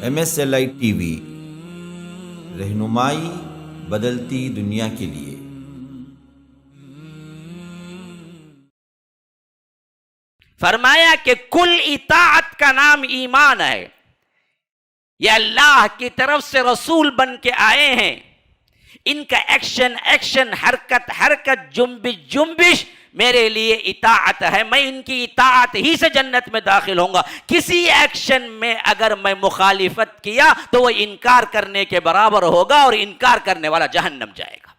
MSLI T V, رہنمائی بدلتی دنیا کے لیے۔ فرمایا کہ کل اطاعت کا نام ایمان ہے۔ یہ اللہ کی طرف سے رسول بن کے آئے ہیں، ان کا ایکشن حرکت جنبش میرے لیے اطاعت ہے۔ میں ان کی اطاعت ہی سے جنت میں داخل ہوں گا۔ کسی ایکشن میں اگر میں مخالفت کیا تو وہ انکار کرنے کے برابر ہوگا، اور انکار کرنے والا جہنم جائے گا۔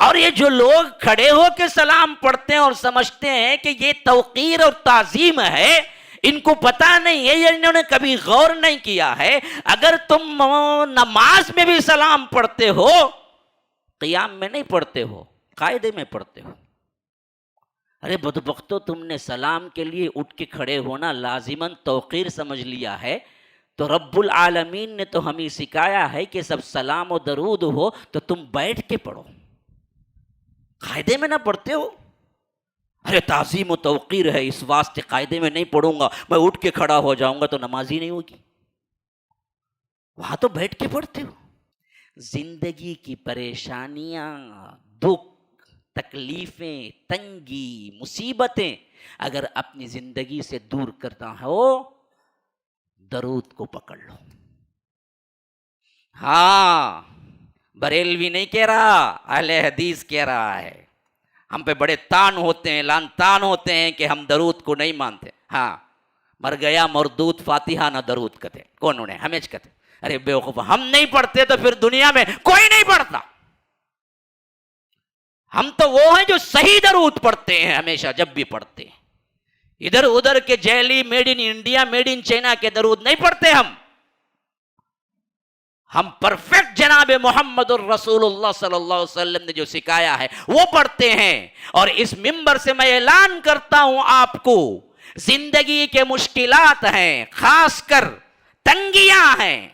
اور یہ جو لوگ کھڑے ہو کے سلام پڑھتے ہیں اور سمجھتے ہیں کہ یہ توقیر اور تعظیم ہے، ان کو پتہ نہیں ہے، انہوں نے کبھی غور نہیں کیا ہے۔ اگر تم نماز میں بھی سلام پڑھتے ہو، قیام میں نہیں پڑھتے ہو، قاعدے میں پڑھتے ہو۔ ارے بدبختو، تم نے سلام کے لیے اٹھ کے کھڑے ہونا لازماً توقیر سمجھ لیا ہے، تو رب العالمین نے تو ہمیں سکھایا ہے کہ سب سلام و درود ہو تو تم بیٹھ کے پڑھو، قاعدے میں نہ پڑھتے ہو۔ ارے تعظیم و توقیر ہے، اس واسطے قاعدے میں نہیں پڑھوں گا، میں اٹھ کے کھڑا ہو جاؤں گا تو نماز ہی نہیں ہوگی۔ وہاں تو بیٹھ کے پڑھتے ہو۔ زندگی کی پریشانیاں، دکھ، تکلیفیں، تنگی، مصیبتیں اگر اپنی زندگی سے دور کرتا ہو، درود کو پکڑ لو۔ ہاں، بریلوی نہیں کہہ رہا، اہل حدیث کہہ رہا ہے۔ ہم پہ بڑے تان ہوتے ہیں، لان تان ہوتے ہیں کہ ہم درود کو نہیں مانتے۔ ہاں، مر گیا مردود فاتحہ نہ درود کہتے، کون انہیں ہمیش کہتے۔ ارے بیوقوف، ہم نہیں پڑھتے تو پھر دنیا میں کوئی نہیں پڑھتا۔ ہم تو وہ ہیں جو صحیح درود پڑھتے ہیں، ہمیشہ جب بھی پڑھتے ہیں۔ ادھر ادھر کے jelly made in India, made in China کے درود نہیں پڑھتے ہم پرفیکٹ جناب محمد الرسول اللہ صلی اللہ علیہ وسلم نے جو سکھایا ہے وہ پڑھتے ہیں۔ اور اس منبر سے میں اعلان کرتا ہوں آپ کو، زندگی کے مشکلات ہیں، خاص کر تنگیاں ہیں،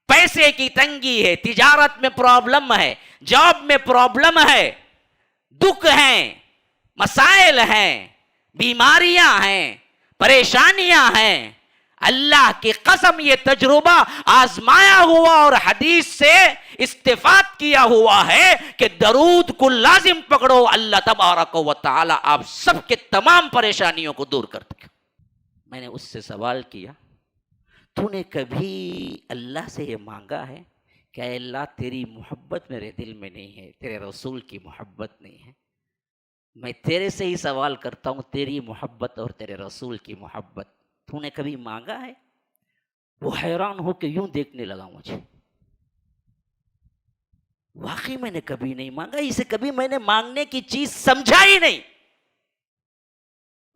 پیسے کی تنگی ہے، تجارت میں پرابلم ہے، جاب میں پرابلم ہے، دکھ ہیں، مسائل ہیں، بیماریاں ہیں، پریشانیاں ہیں۔ اللہ کی قسم یہ تجربہ آزمایا ہوا اور حدیث سے استفاد کیا ہوا ہے کہ درود کو لازم پکڑو، اللہ تبارک و تعالی آپ سب کے تمام پریشانیوں کو دور کر دے گا۔ میں نے اس سے سوال کیا، تو نے کبھی اللہ سے یہ مانگا ہے کہ اے اللہ تیری محبت میرے دل میں نہیں ہے، تیرے رسول کی محبت نہیں ہے؟ میں تیرے سے ہی سوال کرتا ہوں، تیری محبت اور تیرے رسول کی محبت تو نے کبھی مانگا ہے؟ وہ حیران ہو کے یوں دیکھنے لگا مجھے۔ واقعی میں نے کبھی نہیں مانگا، اسے کبھی میں نے مانگنے کی چیز سمجھا ہی نہیں۔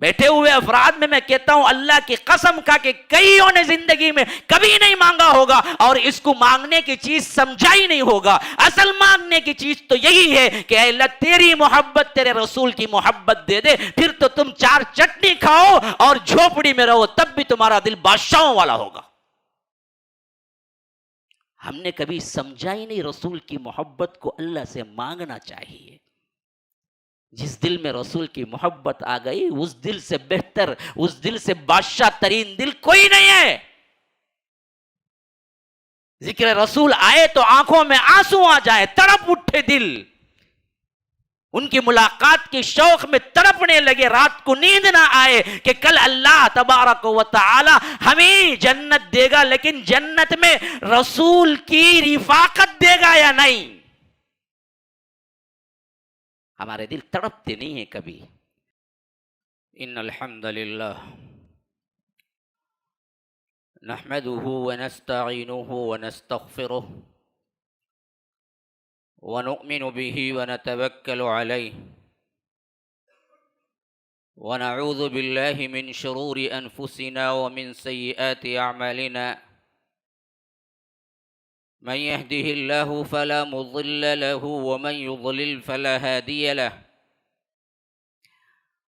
بیٹھے ہوئے افراد میں کہتا ہوں اللہ کی قسم کا کہ کئیوں نے زندگی میں کبھی نہیں مانگا ہوگا اور اس کو مانگنے کی چیز سمجھا ہی نہیں ہوگا۔ اصل مانگنے کی چیز تو یہی ہے کہ اے اللہ تیری محبت، تیرے رسول کی محبت دے دے، پھر تو تم چار چٹنی کھاؤ اور جھوپڑی میں رہو، تب بھی تمہارا دل بادشاہوں والا ہوگا۔ ہم نے کبھی سمجھا ہی نہیں رسول کی محبت کو اللہ سے مانگنا چاہیے۔ جس دل میں رسول کی محبت آ گئی، اس دل سے بہتر، اس دل سے بادشاہ ترین دل کوئی نہیں ہے۔ ذکر رسول آئے تو آنکھوں میں آنسو آ جائے، تڑپ اٹھے دل، ان کی ملاقات کی شوق میں تڑپنے لگے، رات کو نیند نہ آئے کہ کل اللہ تبارک و تعالی ہمیں جنت دے گا، لیکن جنت میں رسول کی رفاقت دے گا یا نہیں؟ ہمارے دل تڑپتے نہیں ہیں کبھی۔ ان الحمد للہ نحمده ونستعینه ونستغفره ونؤمن به ونتوکل علیہ ونعوذ باللہ من شرور انفسنا ومن سیئات اعمالنا، من يهده الله فلا مضل له ومن يضلل فلا هادي له،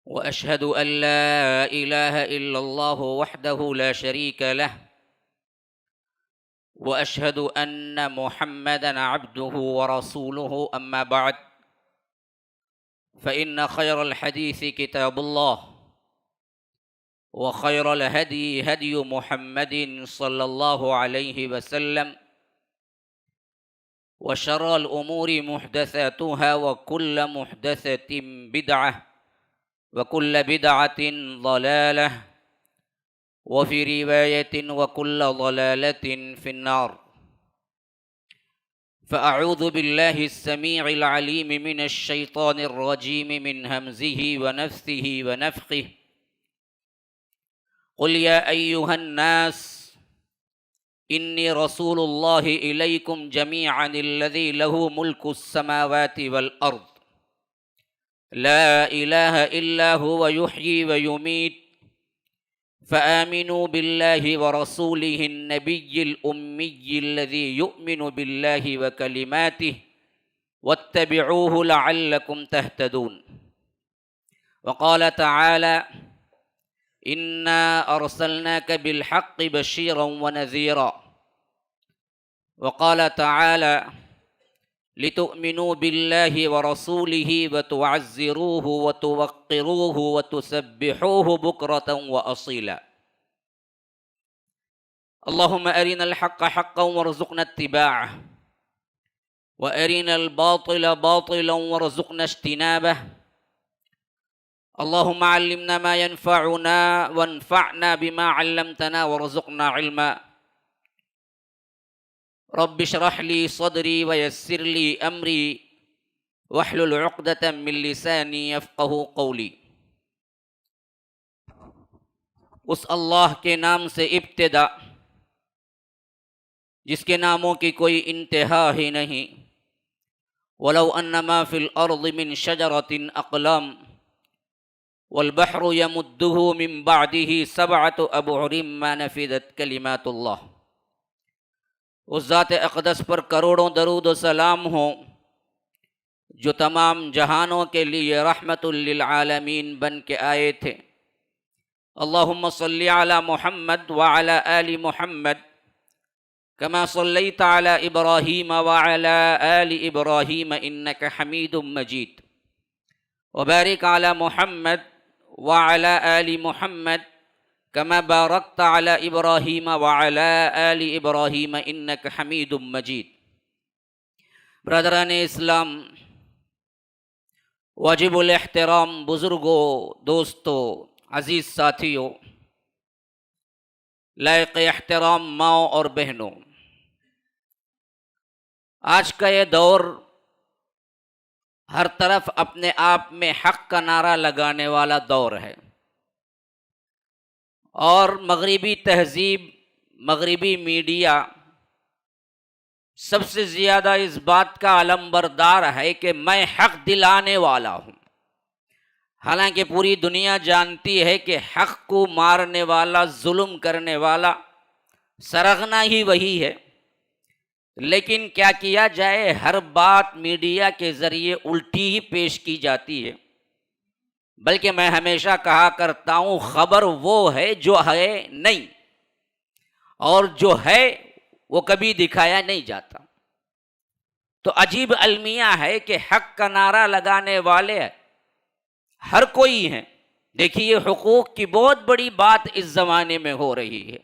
وأشهد أن لا إله إلا الله وحده لا شريك له، وأشهد أن محمدا عبده ورسوله، أما بعد فإن خير الحديث كتاب الله، وخير الهدي هدي محمد صلى الله عليه وسلم وشر الأمور محدثاتها وكل محدثة بدعة وكل بدعة ضلالة وفي رواية وكل ضلالة في النار. فأعوذ بالله السميع العليم من الشيطان الرجيم من همزه ونفثه ونفخه. قل يا أيها الناس إني رسول الله إليكم جميعا الذي له ملك السماوات والأرض لا إله إلا هو يحيي ويميت فآمنوا بالله ورسوله النبي الأمي الذي يؤمن بالله وكلماته واتبعوه لعلكم تهتدون. وقال تعالى إنا أرسلناك بالحق بشيرا ونذيرا. وقال تعالى لتؤمنوا بالله ورسوله وتعزروه وتوقروه وتسبحوه بكرة وأصيلا. اللهم أرنا الحق حقا وارزقنا اتباعه وأرنا الباطل باطلا وارزقنا اجتنابه. اللهم علمنا ما ينفعنا وانفعنا بما علمتنا وارزقنا علما. رب اشرح لي صدري ويسر لي أمري واحلل عقدة من لساني يفقه قولي. اس اللہ کے نام سے ابتدا جس کے ناموں کی کوئی انتہا ہی نہیں. ولو انما فی الارض من شجرۃ اقلام والبحر يمده من بعده سبعة أبحر ما نفدت کلمات اللہ. اس ذات اقدس پر کروڑوں درود و سلام ہوں جو تمام جہانوں کے لیے رحمت للعالمین بن کے آئے تھے. اللہم صلی علی محمد وعلی آل محمد کما صلیت علی ابراہیم وعلی آل ابراہیم انک حمید مجید. وبارک علی محمد وعلى آل محمد كما باركت على إبراهيم وعلى آل إبراهيم إنك حميد مجيد. برادران اسلام، واجب الاحترام بزرگوں، دوستوں، عزیز ساتھیوں، لائق احترام ماؤں اور بہنوں، آج کا یہ دور ہر طرف اپنے آپ میں حق کا نعرہ لگانے والا دور ہے، اور مغربی تہذیب، مغربی میڈیا سب سے زیادہ اس بات کا علمبردار ہے کہ میں حق دلانے والا ہوں. حالانکہ پوری دنیا جانتی ہے کہ حق کو مارنے والا، ظلم کرنے والا سرغنا ہی وہی ہے. لیکن کیا کیا جائے، ہر بات میڈیا کے ذریعے الٹی ہی پیش کی جاتی ہے. بلکہ میں ہمیشہ کہا کرتا ہوں خبر وہ ہے جو ہے نہیں، اور جو ہے وہ کبھی دکھایا نہیں جاتا. تو عجیب المیہ ہے کہ حق کا نعرہ لگانے والے ہر کوئی ہیں. دیکھیے حقوق کی بہت بڑی بات اس زمانے میں ہو رہی ہے.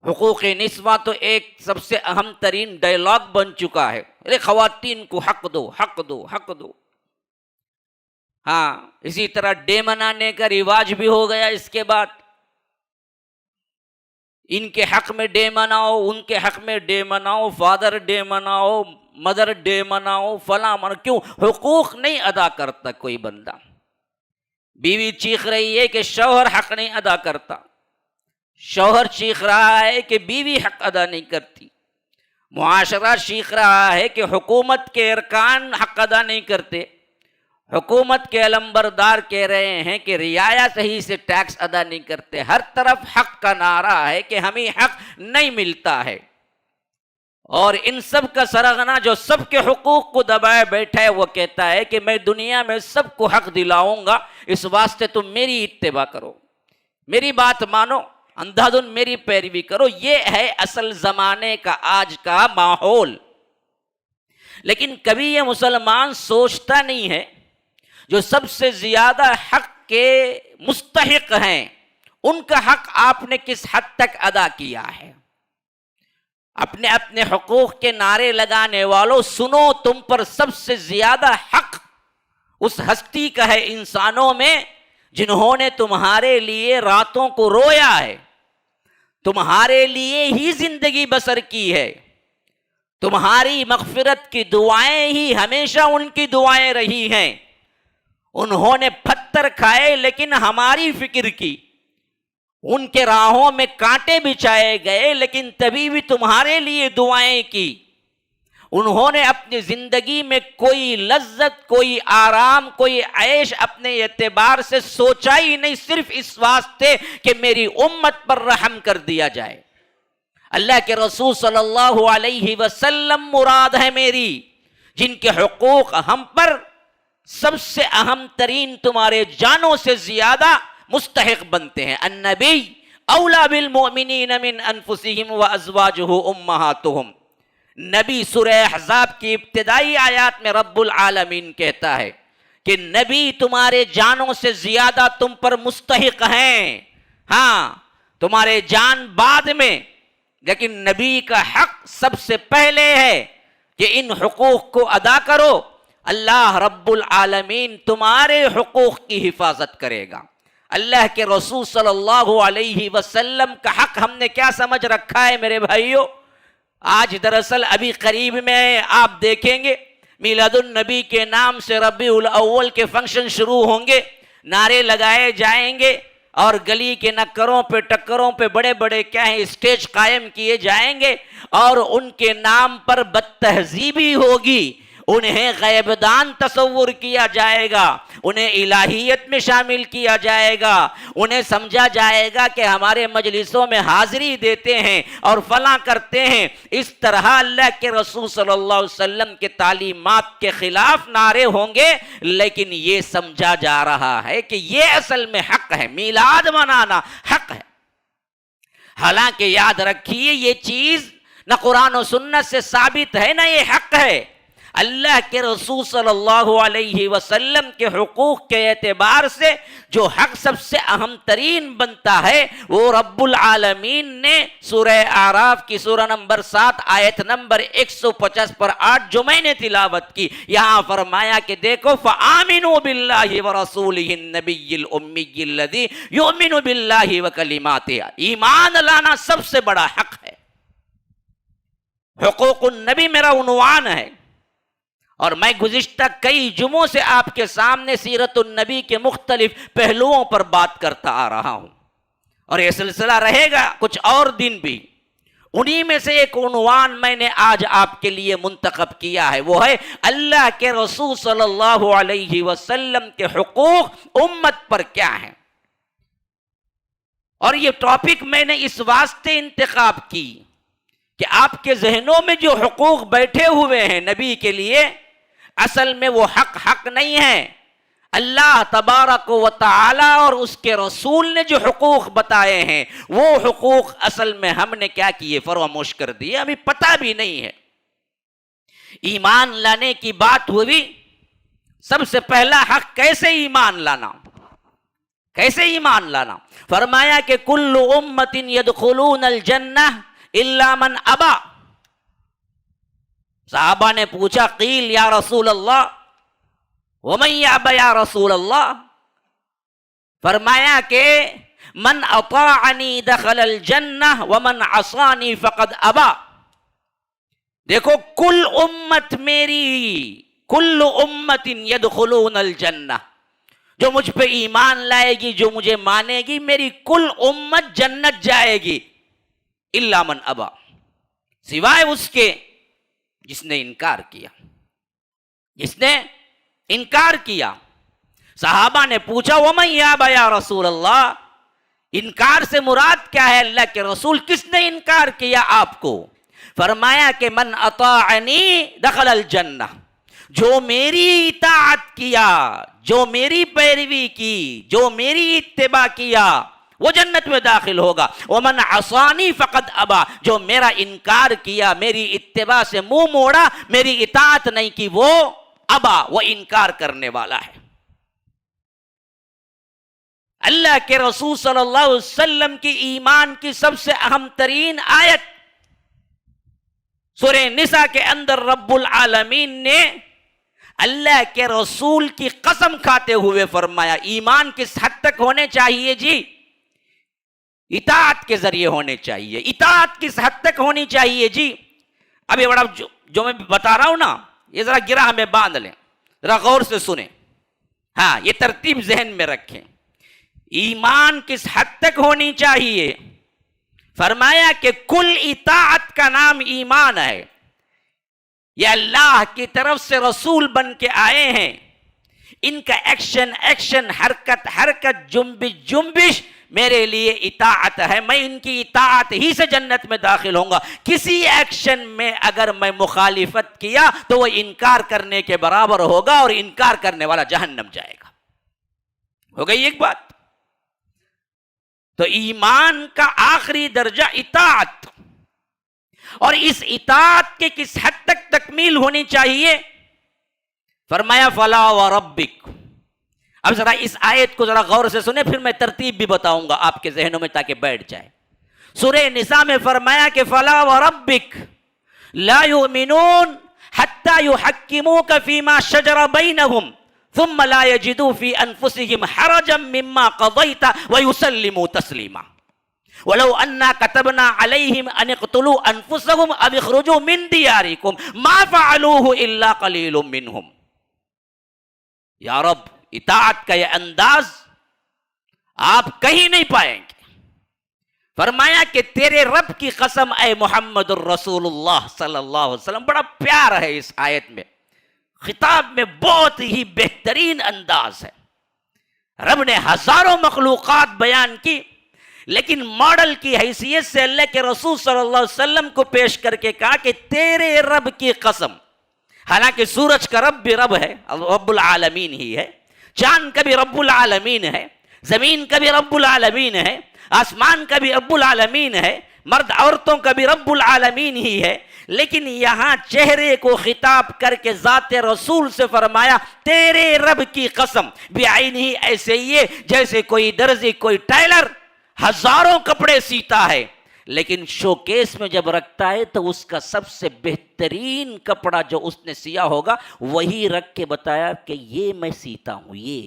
حقوق نسواں تو ایک سب سے اہم ترین ڈائلاگ بن چکا ہے. ارے خواتین کو حق دو، حق دو، حق دو. ہاں، اسی طرح ڈے منانے کا رواج بھی ہو گیا. اس کے بعد ان کے حق میں ڈے مناؤ، ان کے حق میں ڈے مناؤ، فادر ڈے مناؤ، مدر ڈے مناؤ، فلاں مناؤ. کیوں؟ حقوق نہیں ادا کرتا کوئی بندہ. بیوی چیخ رہی ہے کہ شوہر حق نہیں ادا کرتا، شوہر چیخ رہا ہے کہ بیوی حق ادا نہیں کرتی، معاشرہ چیخ رہا ہے کہ حکومت کے ارکان حق ادا نہیں کرتے، حکومت کے علمبردار کہہ رہے ہیں کہ رعایا صحیح سے ٹیکس ادا نہیں کرتے. ہر طرف حق کا نعرہ ہے کہ ہمیں حق نہیں ملتا ہے. اور ان سب کا سرغنا جو سب کے حقوق کو دبائے بیٹھا ہے وہ کہتا ہے کہ میں دنیا میں سب کو حق دلاؤں گا، اس واسطے تم میری اتباع کرو، میری بات مانو، اندھا دھن میری پیروی کرو. یہ ہے اصل زمانے کا آج کا ماحول. لیکن کبھی یہ مسلمان سوچتا نہیں ہے جو سب سے زیادہ حق کے مستحق ہیں ان کا حق آپ نے کس حد تک ادا کیا ہے؟ اپنے اپنے حقوق کے نعرے لگانے والوں سنو، تم پر سب سے زیادہ حق اس ہستی کا ہے انسانوں میں جنہوں نے تمہارے لیے راتوں کو رویا ہے، تمہارے لیے ہی زندگی بسر کی ہے، تمہاری مغفرت کی دعائیں ہی ہمیشہ ان کی دعائیں رہی ہیں۔ انہوں نے پتھر کھائے لیکن ہماری فکر کی، ان کے راہوں میں کانٹے بچھائے گئے لیکن تبھی بھی تمہارے لیے دعائیں کی۔ انہوں نے اپنی زندگی میں کوئی لذت، کوئی آرام، کوئی عیش اپنے اعتبار سے سوچا ہی نہیں، صرف اس واسطے کہ میری امت پر رحم کر دیا جائے۔ اللہ کے رسول صلی اللہ علیہ وسلم مراد ہے میری، جن کے حقوق ہم پر سب سے اہم ترین تمہارے جانوں سے زیادہ مستحق بنتے ہیں۔ النبی اولا بالمؤمنین من انفسہم وازواجہ امہاتہم۔ نبی سورہ احزاب کی ابتدائی آیات میں رب العالمین کہتا ہے کہ نبی تمہارے جانوں سے زیادہ تم پر مستحق ہیں۔ ہاں تمہارے جان بعد میں، لیکن نبی کا حق سب سے پہلے ہے کہ ان حقوق کو ادا کرو۔ اللہ رب العالمین تمہارے حقوق کی حفاظت کرے گا۔ اللہ کے رسول صلی اللہ علیہ وسلم کا حق ہم نے کیا سمجھ رکھا ہے میرے بھائیوں؟ آج دراصل ابھی قریب میں آپ دیکھیں گے میلاد النبی کے نام سے ربیع الاول کے فنکشن شروع ہوں گے، نعرے لگائے جائیں گے اور گلی کے نکروں پہ ٹکروں پہ بڑے بڑے کیا ہیں اسٹیج قائم کیے جائیں گے اور ان کے نام پر بد تہذیبی ہوگی، انہیں غیب دان تصور کیا جائے گا، انہیں الہیت میں شامل کیا جائے گا، انہیں سمجھا جائے گا کہ ہمارے مجلسوں میں حاضری دیتے ہیں اور فلاں کرتے ہیں۔ اس طرح اللہ کے رسول صلی اللہ علیہ وسلم کے تعلیمات کے خلاف نعرے ہوں گے، لیکن یہ سمجھا جا رہا ہے کہ یہ اصل میں حق ہے، میلاد منانا حق ہے۔ حالانکہ یاد رکھیے یہ چیز نہ قرآن و سنت سے ثابت ہے نہ یہ حق ہے۔ اللہ کے رسول صلی اللہ علیہ وسلم کے حقوق کے اعتبار سے جو حق سب سے اہم ترین بنتا ہے وہ رب العالمین نے سورہ اعراف کی سورہ نمبر 7 آیت نمبر 150 پر 8 جو میں نے تلاوت کی، یہاں فرمایا کہ دیکھو فآمنوا باللہ ورسولہ النبی الامی الذی یؤمن باللہ وکلماتہ۔ ایمان لانا سب سے بڑا حق ہے۔ حقوق النبی میرا عنوان ہے اور میں گزشتہ کئی جمعوں سے آپ کے سامنے سیرت النبی کے مختلف پہلوؤں پر بات کرتا آ رہا ہوں اور یہ سلسلہ رہے گا کچھ اور دن بھی۔ انہی میں سے ایک عنوان میں نے آج آپ کے لیے منتخب کیا ہے، وہ ہے اللہ کے رسول صلی اللہ علیہ وسلم کے حقوق امت پر کیا ہیں۔ اور یہ ٹاپک میں نے اس واسطے انتخاب کی کہ آپ کے ذہنوں میں جو حقوق بیٹھے ہوئے ہیں نبی کے لیے، اصل میں وہ حق نہیں ہے۔ اللہ تبارک و تعالی اور اس کے رسول نے جو حقوق بتائے ہیں وہ حقوق اصل میں ہم نے کیا کیے، فراموش کر دیے، ابھی پتہ بھی نہیں ہے۔ ایمان لانے کی بات ہوئی، سب سے پہلا حق کیسے ایمان لانا، کیسے ایمان لانا؟ فرمایا کہ کل امت یدخلون الجنہ الا من ابا۔ صحابہ نے پوچھا قیل یا رسول اللہ ومن یأبى یا رسول اللہ؟ فرمایا کہ من اطاعنی دخل الجنہ ومن عصانی فقد ابا۔ دیکھو کل امت میری، کل امت یدخلون الجنہ، جو مجھ پہ ایمان لائے گی، جو مجھے مانے گی، میری کل امت جنت جائے گی، الا من ابا، سوائے اس کے جس نے انکار کیا، جس نے انکار کیا۔ صحابہ نے پوچھا ومن یأبى یا رسول اللہ، انکار سے مراد کیا ہے اللہ کے رسول، کس نے انکار کیا آپ کو؟ فرمایا کہ من اطاعنی دخل الجنہ، جو میری اطاعت کیا، جو میری پیروی کی، جو میری اتباع کیا وہ جنت میں داخل ہوگا۔ ومن عصانی فقد ابا، جو میرا انکار کیا، میری اتباع سے منہ موڑا، میری اطاعت نہیں کی، وہ ابا، وہ انکار کرنے والا ہے۔ اللہ کے رسول صلی اللہ علیہ وسلم کی ایمان کی سب سے اہم ترین آیت سورہ نساء کے اندر رب العالمین نے اللہ کے رسول کی قسم کھاتے ہوئے فرمایا ایمان کس حد تک ہونے چاہیے جی؟ اطاعت کے ذریعے ہونے چاہیے. اطاعت کس حد تک ہونی چاہیے جی؟ اب یہ بڑا جو میں بتا رہا ہوں نا یہ ذرا گرہ میں باندھ لیں, ذرا غور سے سنیں, ہاں یہ ترتیب ذہن میں رکھیں. ایمان کس حد تک ہونی چاہیے؟ فرمایا کہ کل اطاعت کا نام ایمان ہے. یہ اللہ کی طرف سے رسول بن کے آئے ہیں, ان کا ایکشن حرکت جنبش میرے لیے اطاعت ہے. میں ان کی اطاعت ہی سے جنت میں داخل ہوں گا. کسی ایکشن میں اگر میں مخالفت کیا تو وہ انکار کرنے کے برابر ہوگا اور انکار کرنے والا جہنم جائے گا. ہو گئی ایک بات؟ تو ایمان کا آخری درجہ اطاعت, اور اس اطاعت کے کس حد تک تکمیل ہونی چاہیے؟ فرمایا فلا وربک. اب ذرا اس آیت کو ذرا غور سے سنیں, پھر میں ترتیب بھی بتاؤں گا آپ کے ذہنوں میں تاکہ بیٹھ جائے. سورہ نساء میں فرمایا کہ فلا وربک لا یؤمنون حتی یحکموک فیما شجر بینہم ثم لا يجدوا في انفسهم حرجا مما قضيت ويسلموا تسليما ولو أنا كتبنا عليهم ان اقتلوا انفسهم او اخرجوا من دياركم ما فعلوه الا قليل منهم. یا رب اطاعت کا یہ انداز آپ کہیں نہیں پائیں گے. فرمایا کہ تیرے رب کی قسم اے محمد الرسول اللہ صلی اللہ علیہ وسلم. بڑا پیار ہے اس آیت میں, خطاب میں بہت ہی بہترین انداز ہے. رب نے ہزاروں مخلوقات بیان کی, لیکن ماڈل کی حیثیت سے اللہ کے رسول صلی اللہ علیہ وسلم کو پیش کر کے کہا کہ تیرے رب کی قسم. حالانکہ سورج کا رب بھی رب ہے, رب العالمین ہی ہے, چاند کا بھی رب العالمین ہے, زمین کا بھی رب العالمین ہے, آسمان کا بھی رب العالمین ہے, مرد عورتوں کا بھی رب العالمین ہی ہے. لیکن یہاں چہرے کو خطاب کر کے ذات رسول سے فرمایا تیرے رب کی قسم بعینہ, ایسے یہ جیسے کوئی درزی کوئی ٹیلر ہزاروں کپڑے سیتا ہے, لیکن شوکیس میں جب رکھتا ہے تو اس کا سب سے بہترین کپڑا جو اس نے سیا ہوگا وہی رکھ کے بتایا کہ یہ میں سیتا ہوں. یہ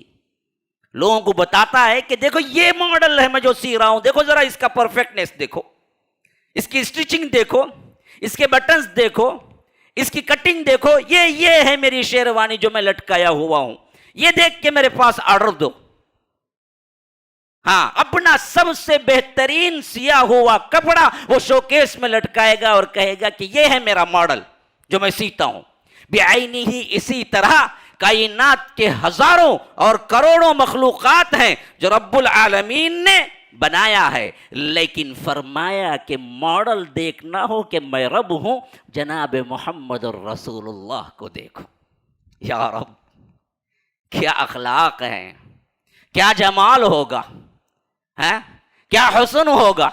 لوگوں کو بتاتا ہے کہ دیکھو یہ ماڈل ہے میں جو سی رہا ہوں, دیکھو ذرا اس کا پرفیکٹنیس دیکھو, اس کی اسٹیچنگ دیکھو, اس کے بٹنز دیکھو, اس کی کٹنگ دیکھو, یہ ہے میری شیروانی جو میں لٹکایا ہوا ہوں, یہ دیکھ کے میرے پاس آرڈر دو. ہاں, اپنا سب سے بہترین سیا ہوا کپڑا وہ شوکیس میں لٹکائے گا اور کہے گا کہ یہ ہے میرا ماڈل جو میں سیتا ہوں. بعینہ ہی اسی طرح کائنات کے ہزاروں اور کروڑوں مخلوقات ہیں جو رب العالمین نے بنایا ہے, لیکن فرمایا کہ ماڈل دیکھنا ہو کہ میں رب ہوں, جناب محمد الرسول اللہ کو دیکھو. یا رب کیا اخلاق ہیں, کیا جمال ہوگا, کیا حسن ہوگا.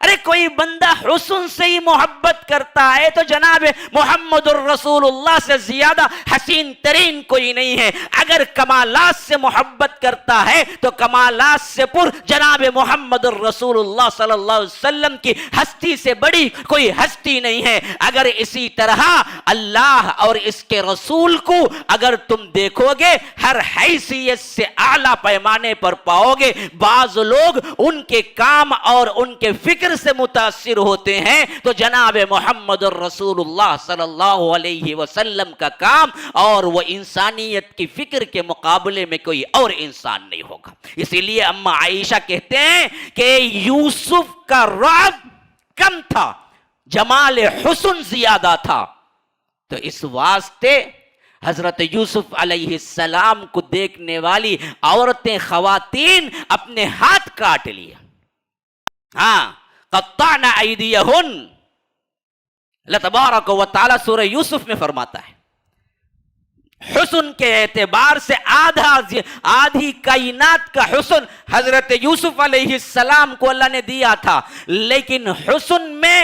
ارے کوئی بندہ حسن سے ہی محبت کرتا ہے تو جناب محمد الرسول اللہ سے زیادہ حسین ترین کوئی نہیں ہے. اگر کمالات سے محبت کرتا ہے تو کمالات سے پر جناب محمد الرسول اللہ صلی اللہ علیہ وسلم کی ہستی سے بڑی کوئی ہستی نہیں ہے. اگر اسی طرح اللہ اور اس کے رسول کو اگر تم دیکھو گے ہر حیثیت سے اعلیٰ پیمانے پر پاؤ گے. بعض لوگ ان کے کام اور ان کے فکر سے متاثر ہوتے ہیں تو جناب محمد الرسول اللہ صلی اللہ علیہ وسلم کا کام اور وہ انسانیت کی فکر کے مقابلے میں کوئی اور انسان نہیں ہوگا. اسی لیے اما عائشہ کہتے ہیں کہ یوسف کا رعب کم تھا, جمال حسن زیادہ تھا. تو اس واسطے حضرت یوسف علیہ السلام کو دیکھنے والی عورتیں خواتین اپنے ہاتھ کاٹ لیے. ہاں, قطعنا ایدیہن. اللہ تبارک و تعالی سورہ یوسف میں فرماتا ہے حسن کے اعتبار سے آدھی کائنات کا حسن حضرت یوسف علیہ السلام کو اللہ نے دیا تھا, لیکن حسن میں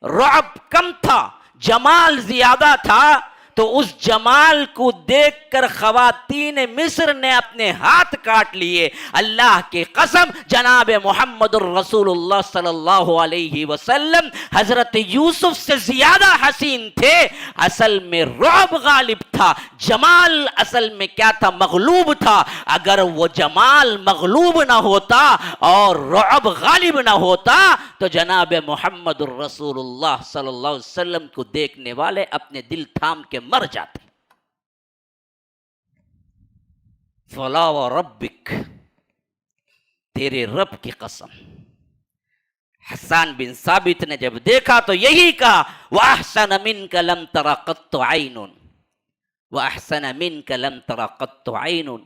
رعب کم تھا, جمال زیادہ تھا. تو اس جمال کو دیکھ کر خواتین مصر نے اپنے ہاتھ کاٹ لیے. اللہ کی قسم جناب محمد الرسول اللہ صلی اللہ علیہ وسلم حضرت یوسف سے زیادہ حسین تھے. اصل میں رعب غالب تھا. جمال اصل میں کیا تھا؟ مغلوب تھا. اگر وہ جمال مغلوب نہ ہوتا اور رعب غالب نہ ہوتا تو جناب محمد الرسول اللہ صلی اللہ علیہ وسلم کو دیکھنے والے اپنے دل تھام کے مر جاتے. فلا وربک، تیرے رب کی قسم. حسان بن ثابت نے جب دیکھا تو یہی کہا وَأَحْسَنَ مِنْكَ لَمْ تَرَ قَطُّ عَيْنٌ وَأَحْسَنَ مِنْكَ لَمْ تَرَ قَطُّ عَيْنٌ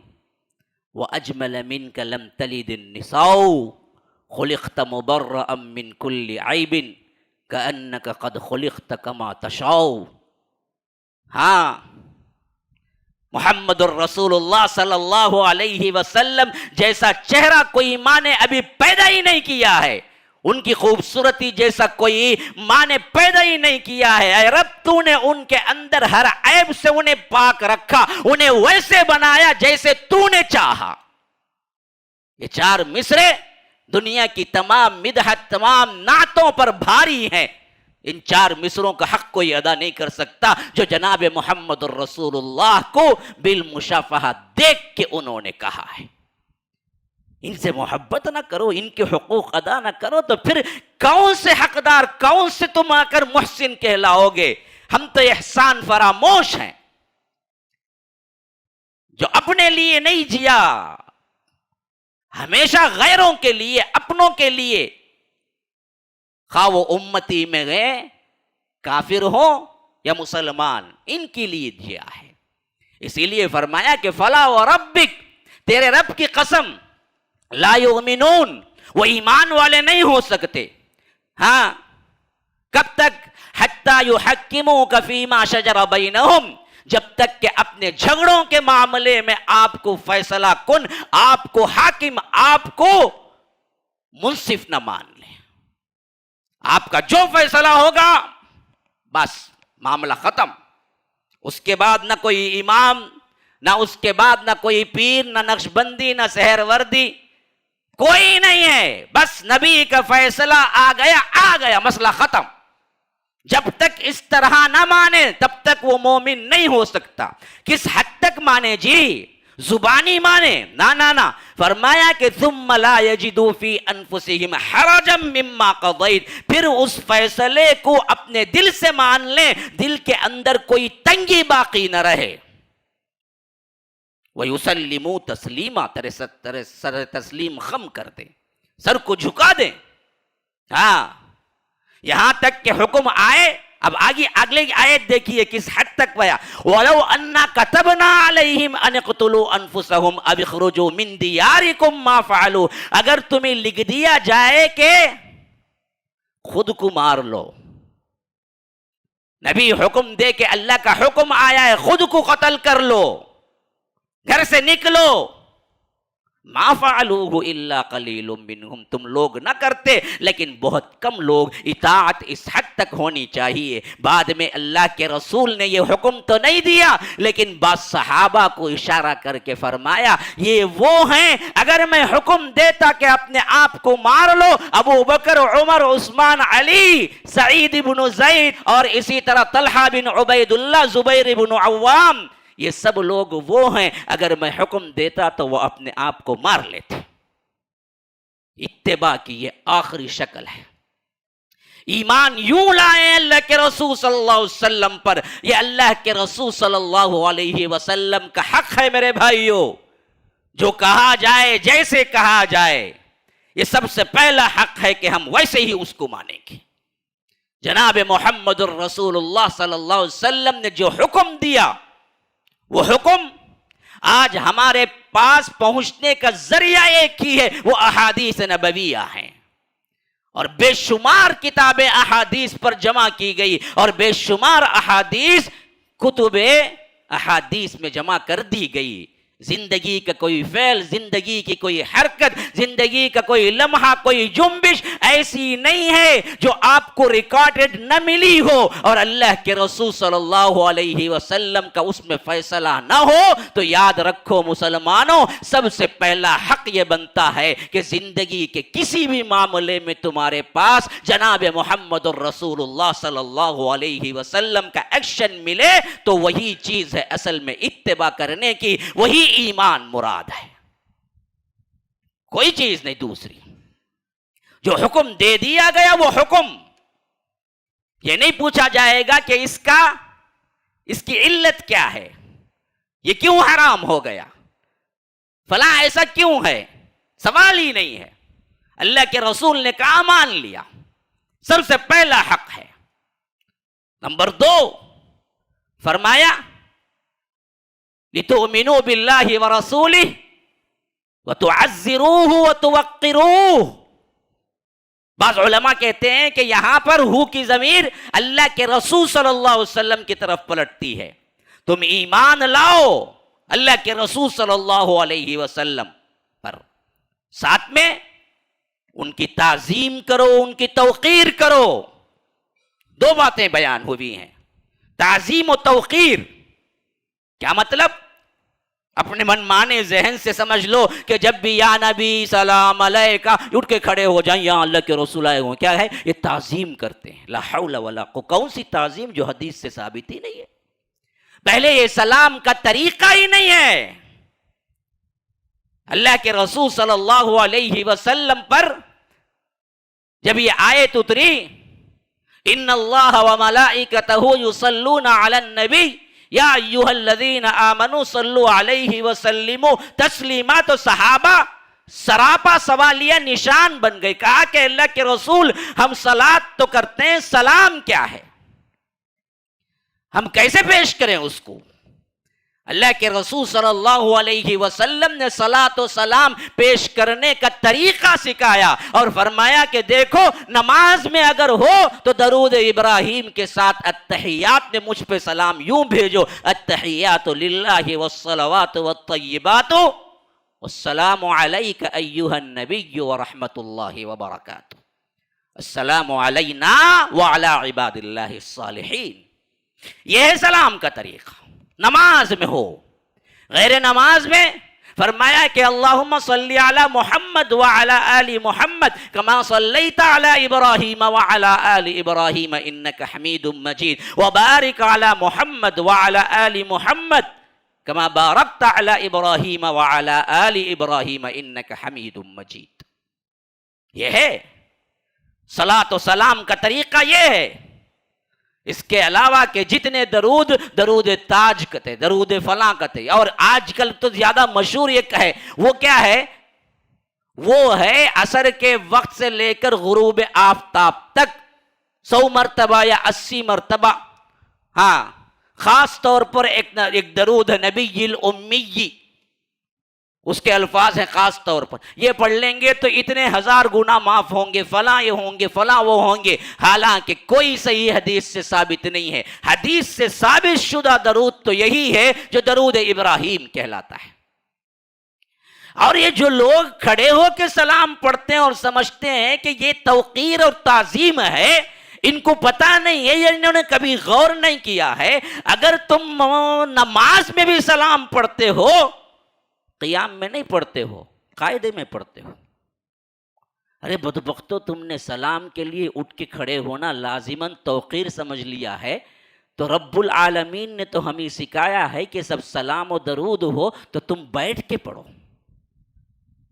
وَأَجْمَلَ مِنْكَ لَمْ تَلِدِ النِّسَاءُ خُلِقْتَ مُبَرَّأً مِنْ كُلِّ عَيْبٍ كَأَنَّكَ قَدْ خُلِقْتَ كَمَا تَشَاءُ. ہاں، محمد الرسول اللہ صلی اللہ علیہ وسلم جیسا چہرہ کوئی ماں نے ابھی پیدا ہی نہیں کیا ہے. ان کی خوبصورتی جیسا کوئی ماں نے پیدا ہی نہیں کیا ہے. اے رب، تو نے ان کے اندر ہر عیب سے انہیں پاک رکھا، انہیں ویسے بنایا جیسے تو نے چاہا. یہ چار مصرے دنیا کی تمام مدحت، تمام نعتوں پر بھاری ہیں. ان چار مصروں کا حق کوئی ادا نہیں کر سکتا جو جناب محمد الرسول اللہ کو بالمشافہہ دیکھ کے انہوں نے کہا ہے. ان سے محبت نہ کرو، ان کے حقوق ادا نہ کرو تو پھر کون سے حقدار، کون سے تم آ کر محسن کہلاؤ گے؟ ہم تو احسان فراموش ہیں. جو اپنے لیے نہیں جیا، ہمیشہ غیروں کے لیے، اپنوں کے لیے، خواہ وہ امتی میں گئے کافر ہو یا مسلمان، ان کے لیے جیا ہے. اسی لیے فرمایا کہ فلا وربک، تیرے رب کی قسم، لا یؤمنون، وہ ایمان والے نہیں ہو سکتے. ہاں، کب تک؟ حتی یحکموک فیما شجر بینہم، جب تک کہ اپنے جھگڑوں کے معاملے میں آپ کو فیصلہ کن، آپ کو حاکم، آپ کو منصف نہ مان لیں. آپ کا جو فیصلہ ہوگا بس معاملہ ختم. اس کے بعد نہ کوئی امام، نہ اس کے بعد نہ کوئی پیر، نہ نقشبندی، نہ سحر وردی، کوئی نہیں ہے. بس نبی کا فیصلہ آ گیا، مسئلہ ختم. جب تک اس طرح نہ مانے تب تک وہ مومن نہیں ہو سکتا. کس حد تک مانے جی؟ زبانی مانے؟ نہ. فرمایا کہ ثم لا یجدوا فی انفسہم حرجا مما قضیت، پھر اس فیصلے کو اپنے دل سے مان لیں، دل کے اندر کوئی تنگی باقی نہ رہے. وَيُسَلِّمُوا تَسْلِيمًا، تیرے سر تسلیم خم کر دیں، سر کو جھکا دیں. ہاں، یہاں تک کہ حکم آئے. اب اگلی آیت دیکھیے کس حد تک گیا. وَلَوْ أَنَّا كَتَبْنَا عَلَيْهِمْ أَنِ اقْتُلُوا أَنفُسَهُمْ أَوِ اخْرُجُوا مِنْ دِيَارِكُمْ مَا فَعَلُوا، اگر تمہیں لکھ دیا جائے کہ خود کو مار لو، نبی حکم دے کہ اللہ کا حکم آیا ہے خود کو قتل کر لو، گھر سے نکلو، ما فعلوه الا قلیل منہم، تم لوگ نہ کرتے لیکن بہت کم لوگ. اطاعت اس حد تک ہونی چاہیے. بعد میں اللہ کے رسول نے یہ حکم تو نہیں دیا لیکن بعض صحابہ کو اشارہ کر کے فرمایا یہ وہ ہیں، اگر میں حکم دیتا کہ اپنے آپ کو مار لو، ابو بکر، عمر، عثمان، علی، سعید بن زید اور اسی طرح طلحہ بن عبید اللہ، زبیر بن عوام، یہ سب لوگ وہ ہیں اگر میں حکم دیتا تو وہ اپنے آپ کو مار لیتے. اتباع کی یہ آخری شکل ہے. ایمان یوں لائیں اللہ کے رسول صلی اللہ علیہ وسلم پر. یہ اللہ کے رسول صلی اللہ علیہ وسلم کا حق ہے میرے بھائیوں. جو کہا جائے، جیسے کہا جائے، یہ سب سے پہلا حق ہے کہ ہم ویسے ہی اس کو مانیں گے. جناب محمد الرسول اللہ صلی اللہ علیہ وسلم نے جو حکم دیا، وہ حکم آج ہمارے پاس پہنچنے کا ذریعہ ایک ہی ہے، وہ احادیث نبویہ ہیں. اور بے شمار کتابیں احادیث پر جمع کی گئی اور بے شمار احادیث کتب احادیث میں جمع کر دی گئی. زندگی کا کوئی فعل، زندگی کی کوئی حرکت، زندگی کا کوئی لمحہ، کوئی جنبش ایسی نہیں ہے جو آپ کو ریکارڈڈ نہ ملی ہو اور اللہ کے رسول صلی اللہ علیہ وسلم کا اس میں فیصلہ نہ ہو. تو یاد رکھو مسلمانوں، سب سے پہلا حق یہ بنتا ہے کہ زندگی کے کسی بھی معاملے میں تمہارے پاس جناب محمد الرسول اللہ صلی اللہ علیہ وسلم کا ایکشن ملے تو وہی چیز ہے اصل میں اتباع کرنے کی، وہی ایمان مراد ہے، کوئی چیز نہیں دوسری. جو حکم دے دیا گیا وہ حکم، یہ نہیں پوچھا جائے گا کہ اس کی علت کیا ہے، یہ کیوں حرام ہو گیا، فلاں ایسا کیوں ہے، سوال ہی نہیں ہے. اللہ کے رسول نے کہا مان لیا، سب سے پہلا حق ہے. نمبر 2 فرمایا لِتُؤْمِنُوا بِاللَّهِ وَرَسُولِهِ وَتُعَزِّرُوهُ وَتُوَقِّرُوهُ. بعض علماء کہتے ہیں کہ یہاں پر ہو کی ضمیر اللہ کے رسول صلی اللہ علیہ وسلم کی طرف پلٹتی ہے. تم ایمان لاؤ اللہ کے رسول صلی اللہ علیہ وسلم پر، ساتھ میں ان کی تعظیم کرو، ان کی توقیر کرو. 2 باتیں بیان ہوئی ہیں، تعظیم و توقیر. کیا مطلب؟ اپنے من مانے ذہن سے سمجھ لو کہ جب بھی یا نبی سلام علیکہ اٹھ کے کھڑے ہو جائیں، یا اللہ کے رسول آئے ہوئے، کیا ہے یہ تعظیم کرتے ہیں. لا حول ولا قوت. کون سی تعظیم جو حدیث سے ثابت ہی نہیں ہے. پہلے یہ سلام کا طریقہ ہی نہیں ہے. اللہ کے رسول صلی اللہ علیہ وسلم پر جب یہ آیت اتری ان اللہ وملائکتہ یصلون علی النبی یا ایھا الذین آمنوا صلوا علیہ وسلموا تسلیما، تو صحابہ سراپا سوالیہ نشان بن گئے. کہا کہ اللہ کے رسول ہم صلاۃ تو کرتے ہیں، سلام کیا ہے، ہم کیسے پیش کریں اس کو؟ اللہ کے رسول صلی اللہ علیہ وسلم نے صلاۃ و سلام پیش کرنے کا طریقہ سکھایا اور فرمایا کہ دیکھو نماز میں اگر ہو تو درود ابراہیم کے ساتھ التحیات میں مجھ پہ سلام یوں بھیجو، التحیات للہ والصلوات والطیبات والسلام علیک ایھا النبی ورحمۃ اللہ وبرکاتہ، السلام علینا وعلی عباد اللہ الصالحین. یہ ہے سلام کا طریقہ نماز میں ہو. غیر نماز میں فرمایا کہ اللہم صلی علی محمد وعلی آل محمد کما صلیت علی ابراہیم وعلی آل ابراہیم انک حمید مجید وبارک علی محمد وعلی آل محمد کما بارکت علی ابراہیم وعلی آل ابراہیم انک حمید مجید. یہ ہے صلاۃ و سلام کا طریقہ، یہ ہے. اس کے علاوہ کہ جتنے درود تاج کہتے، درود فلاں کہتے، اور آج کل تو زیادہ مشہور ایک ہے، وہ کیا ہے؟ وہ ہے عصر کے وقت سے لے کر غروب آفتاب تک 100 مرتبہ یا 80 مرتبہ. ہاں، خاص طور پر ایک درود نبی الامی، اس کے الفاظ ہیں خاص طور پر، یہ پڑھ لیں گے تو اتنے 1000 گناہ معاف ہوں گے، فلاں یہ ہوں گے، فلاں وہ ہوں گے. حالانکہ کوئی صحیح حدیث سے ثابت نہیں ہے. حدیث سے ثابت شدہ درود تو یہی ہے جو درود ابراہیم کہلاتا ہے. اور یہ جو لوگ کھڑے ہو کے سلام پڑھتے ہیں اور سمجھتے ہیں کہ یہ توقیر اور تعظیم ہے، ان کو پتہ نہیں ہے، یا انہوں نے کبھی غور نہیں کیا ہے. اگر تم نماز میں بھی سلام پڑھتے ہو، قیام میں نہیں پڑھتے ہو، قاعدے میں پڑھتے ہو. ارے بدبختو، تم نے سلام کے لیے اٹھ کے کھڑے ہونا لازماً توقیر سمجھ لیا ہے. تو رب العالمین نے تو ہمیں سکھایا ہے کہ سب سلام و درود ہو تو تم بیٹھ کے پڑھو،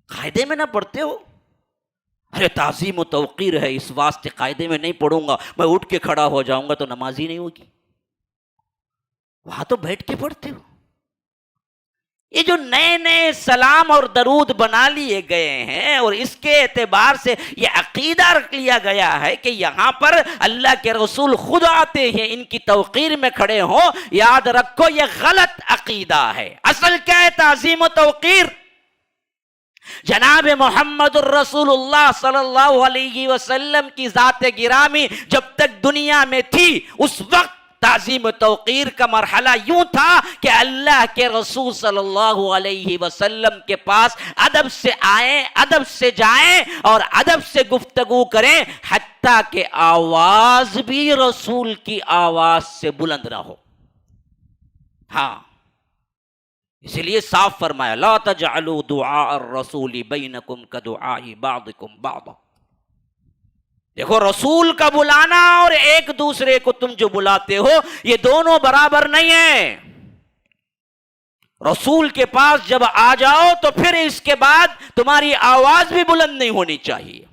قاعدے میں نہ پڑھتے ہو. ارے تعظیم و توقیر ہے، اس واسطے قاعدے میں نہیں پڑھوں گا، میں اٹھ کے کھڑا ہو جاؤں گا تو نماز ہی نہیں ہوگی. وہاں تو بیٹھ کے پڑھتے ہو. یہ جو نئے نئے سلام اور درود بنا لیے گئے ہیں، اور اس کے اعتبار سے یہ عقیدہ رکھ لیا گیا ہے کہ یہاں پر اللہ کے رسول خود آتے ہیں ان کی توقیر میں کھڑے ہوں، یاد رکھو یہ غلط عقیدہ ہے. اصل کیا ہے تعظیم و توقیر؟ جناب محمد الرسول اللہ صلی اللہ علیہ وسلم کی ذات گرامی جب تک دنیا میں تھی، اس وقت تعظیم و توقیر کا مرحلہ یوں تھا کہ اللہ کے رسول صلی اللہ علیہ وسلم کے پاس ادب سے آئیں، ادب سے جائیں اور ادب سے گفتگو کریں، حتیٰ کہ آواز بھی رسول کی آواز سے بلند نہ ہو۔ ہاں، اسی لیے صاف فرمایا لا تجعلوا دعاء الرسول بینکم کدعاء بعضکم بعضا۔ دیکھو، رسول کا بلانا اور ایک دوسرے کو تم جو بلاتے ہو یہ دونوں برابر نہیں ہیں۔ رسول کے پاس جب آ جاؤ تو پھر اس کے بعد تمہاری آواز بھی بلند نہیں ہونی چاہیے۔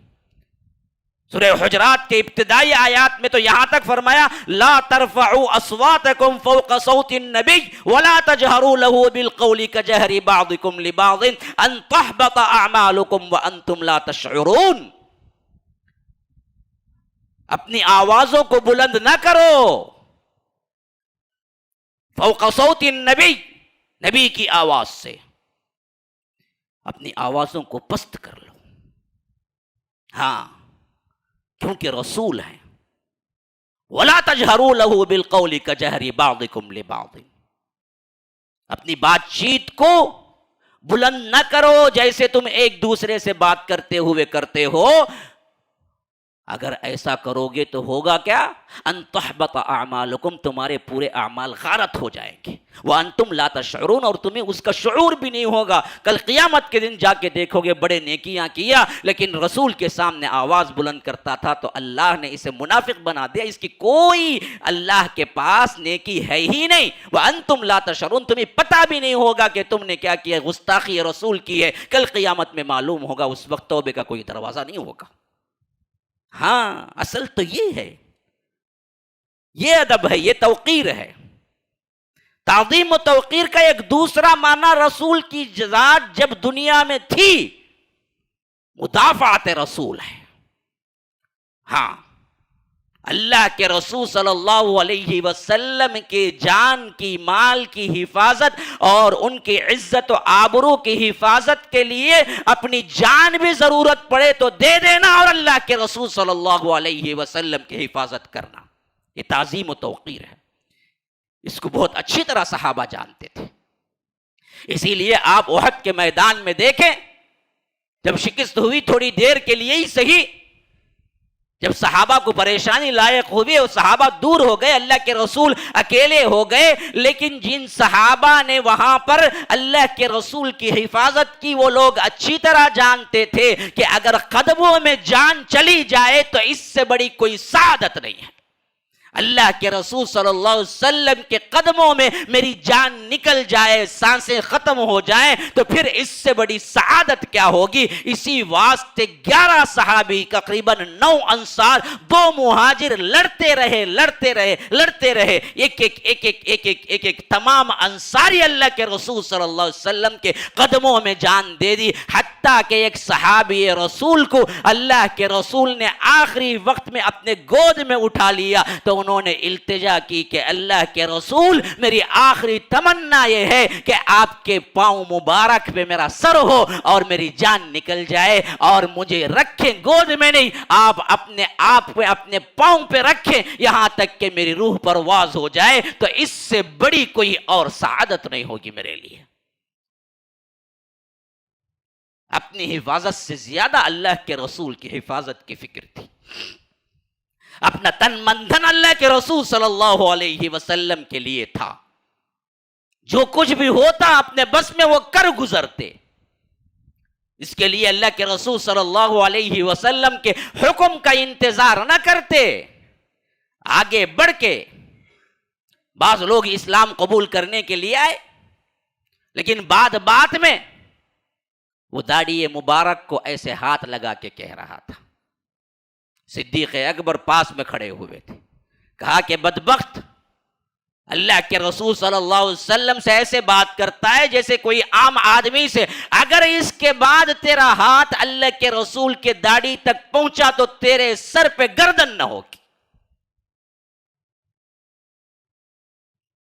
سورہ حجرات کے ابتدائی آیات میں تو یہاں تک فرمایا لا ترفعوا اصواتکم فوق صوت النبی ولا تجہروا له بالقول کجہر بعضکم لبعض ان تحبط اعمالکم وانتم لا تشعرون۔ اپنی آوازوں کو بلند نہ کرو، فوق صوت النبی، نبی کی آواز سے، اپنی آوازوں کو پست کر لو۔ ہاں، کیونکہ رسول ہیں۔ وَلَا تَجْهَرُوا لَهُ بِالْقَوْلِ كَجَهْرِ بَعْضِكُمْ لِبَعْضٍ، اپنی بات چیت کو بلند نہ کرو جیسے تم ایک دوسرے سے بات کرتے ہوئے کرتے ہو۔ اگر ایسا کرو گے تو ہوگا کیا؟ ان تحبط اعمالکم، تمہارے پورے اعمال غارت ہو جائیں گے، وانتم لا تشعرون، اور تمہیں اس کا شعور بھی نہیں ہوگا۔ کل قیامت کے دن جا کے دیکھو گے بڑے نیکیاں کیا لیکن رسول کے سامنے آواز بلند کرتا تھا تو اللہ نے اسے منافق بنا دیا، اس کی کوئی اللہ کے پاس نیکی ہے ہی نہیں۔ وانتم لا تشعرون، تمہیں پتہ بھی نہیں ہوگا کہ تم نے کیا کیا، گستاخی رسول کی ہے۔ کل قیامت میں معلوم ہوگا، اس وقت توبے کا کوئی دروازہ نہیں ہوگا۔ ہاں، اصل تو یہ ہے، یہ ادب ہے، یہ توقیر ہے۔ تعظیم و توقیر کا ایک دوسرا معنی رسول کی ذات جب دنیا میں تھی مدافعت رسول ہے۔ ہاں، اللہ کے رسول صلی اللہ علیہ وسلم کے جان کی، مال کی حفاظت اور ان کی عزت و آبرو کی حفاظت کے لیے اپنی جان بھی ضرورت پڑے تو دے دینا، اور اللہ کے رسول صلی اللہ علیہ وسلم کی حفاظت کرنا، یہ تعظیم و توقیر ہے۔ اس کو بہت اچھی طرح صحابہ جانتے تھے۔ اسی لیے آپ احد کے میدان میں دیکھیں، جب شکست ہوئی تھوڑی دیر کے لیے ہی صحیح، جب صحابہ کو پریشانی لائق ہوئی اور صحابہ دور ہو گئے، اللہ کے رسول اکیلے ہو گئے، لیکن جن صحابہ نے وہاں پر اللہ کے رسول کی حفاظت کی وہ لوگ اچھی طرح جانتے تھے کہ اگر قدموں میں جان چلی جائے تو اس سے بڑی کوئی سعادت نہیں ہے۔ اللہ کے رسول صلی اللہ علیہ وسلم کے قدموں میں میری جان نکل جائے، سانسیں ختم ہو جائیں تو پھر اس سے بڑی سعادت کیا ہوگی۔ اسی واسطے 11 صحابی، تقریباً 9 انصار، 2 مہاجر لڑتے رہے، ایک تمام انصاری اللہ کے رسول صلی اللہ علیہ وسلم کے قدموں میں جان دے دی، حتیٰ کہ ایک صحابی رسول کو اللہ کے رسول نے آخری وقت میں اپنے گود میں اٹھا لیا تو انہوں نے التجا کی کہ اللہ کے رسول، میری آخری تمنا یہ ہے کہ آپ کے پاؤں مبارک پہ میرا سر ہو اور میری جان نکل جائے اور مجھے رکھیں گود میں نہیں، آپ اپنے آپ پہ، اپنے پاؤں پہ رکھیں یہاں تک کہ میری روح پرواز ہو جائے، تو اس سے بڑی کوئی اور سعادت نہیں ہوگی میرے لیے۔ اپنی حفاظت سے زیادہ اللہ کے رسول کی حفاظت کی فکر تھی۔ اپنا تن من دھن اللہ کے رسول صلی اللہ علیہ وسلم کے لیے تھا، جو کچھ بھی ہوتا اپنے بس میں وہ کر گزرتے۔ اس کے لیے اللہ کے رسول صلی اللہ علیہ وسلم کے حکم کا انتظار نہ کرتے، آگے بڑھ کے۔ بعض لوگ اسلام قبول کرنے کے لیے آئے لیکن بات میں وہ داڑھی مبارک کو ایسے ہاتھ لگا کے کہہ رہا تھا۔ صدیق اکبر پاس میں کھڑے ہوئے تھے، کہا کہ بدبخت، اللہ کے رسول صلی اللہ علیہ وسلم سے ایسے بات کرتا ہے جیسے کوئی عام آدمی سے، اگر اس کے بعد تیرا ہاتھ اللہ کے رسول کے داڑھی تک پہنچا تو تیرے سر پہ گردن نہ ہوگی۔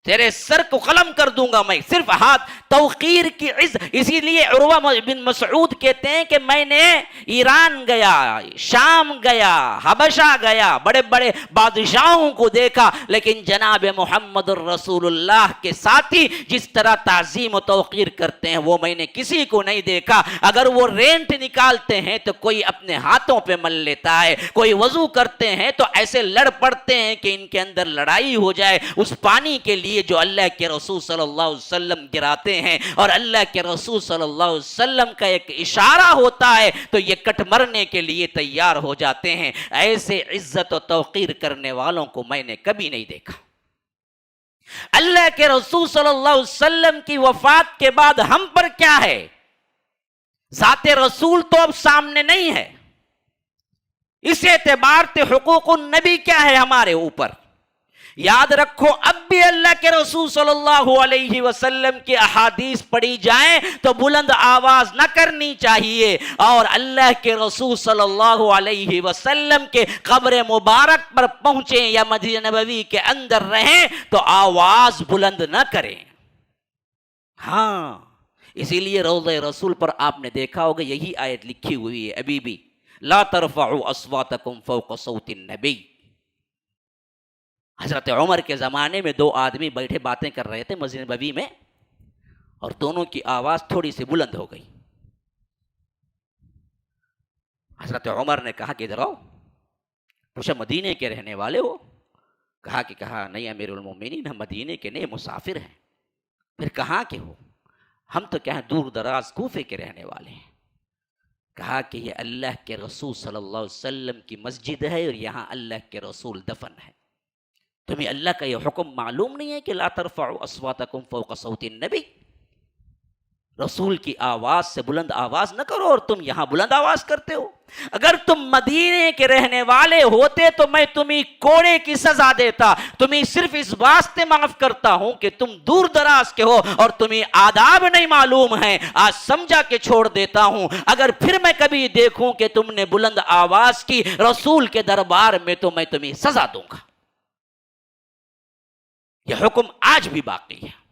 تیرے سر کو قلم کر دوں گا میں، صرف ہاتھ توقیر کی عزت. اسی لیے عروہ بن مسعود کہتے ہیں کہ میں نے ایران گیا، شام گیا، حبشہ گیا، بڑے بڑے بادشاہوں کو دیکھا، لیکن جناب محمد الرسول اللہ کے ساتھی جس طرح تعظیم و توقیر کرتے ہیں وہ میں نے کسی کو نہیں دیکھا. اگر وہ رینٹ نکالتے ہیں تو کوئی اپنے ہاتھوں پہ مل لیتا ہے، کوئی وضو کرتے ہیں تو ایسے لڑ پڑتے ہیں کہ ان کے اندر لڑائی ہو جائے. اس پانی کے لیے جو اللہ کے رسول صلی اللہ علیہ وسلم گراتے ہیں اور اللہ کے رسول صلی اللہ علیہ وسلم کا ایک اشارہ ہوتا ہے تو یہ کٹ مرنے کے لیے تیار ہو جاتے ہیں. ایسے عزت و توقیر کرنے والوں کو میں نے کبھی نہیں دیکھا. اللہ کے رسول صلی اللہ علیہ وسلم کی وفات کے بعد ہم پر کیا ہے؟ ذات رسول تو اب سامنے نہیں ہے. اس اعتبار سے حقوق النبی کیا ہے ہمارے اوپر؟ یاد رکھو، اب بھی اللہ کے رسول صلی اللہ علیہ وسلم کی احادیث پڑھی جائیں تو بلند آواز نہ کرنی چاہیے، اور اللہ کے رسول صلی اللہ علیہ وسلم کے قبر مبارک پر پہنچیں یا مدینہ نبوی کے اندر رہیں تو آواز بلند نہ کریں. ہاں، اسی لیے روضہ رسول پر آپ نے دیکھا ہوگا یہی آیت لکھی ہوئی ہے ابھی بھی، لا ترفعوا اصواتکم فوق صوت النبی. حضرت عمر کے زمانے میں دو آدمی بیٹھے باتیں کر رہے تھے مسجد نبوی میں، اور دونوں کی آواز تھوڑی سی بلند ہو گئی. حضرت عمر نے کہا کہ ادھر آؤ. پوچھا مدینے کے رہنے والے ہو؟ کہا نہیں امیر المومنین، ہم مدینے کے نہیں، مسافر ہیں. پھر کہاں کے ہو؟ ہم تو کیا دور دراز کوفے کے رہنے والے ہیں. کہا کہ یہ اللہ کے رسول صلی اللہ علیہ وسلم کی مسجد ہے اور یہاں اللہ کے رسول دفن ہے. تمہیں اللہ کا یہ حکم معلوم نہیں ہے کہ لا ترفعوا اصواتکم فوق صوت النبی؟ رسول کی آواز سے بلند آواز نہ کرو، اور تم یہاں بلند آواز کرتے ہو. اگر تم مدینے کے رہنے والے ہوتے تو میں تمہیں کوڑے کی سزا دیتا. تمہیں صرف اس واسطے معاف کرتا ہوں کہ تم دور دراز کے ہو اور تمہیں آداب نہیں معلوم ہیں، آج سمجھا کے چھوڑ دیتا ہوں. اگر پھر میں کبھی دیکھوں کہ تم نے بلند آواز کی رسول کے دربار میں تو میں تمہیں سزا دوں گا. یہ حکم آج بھی باقی ہے.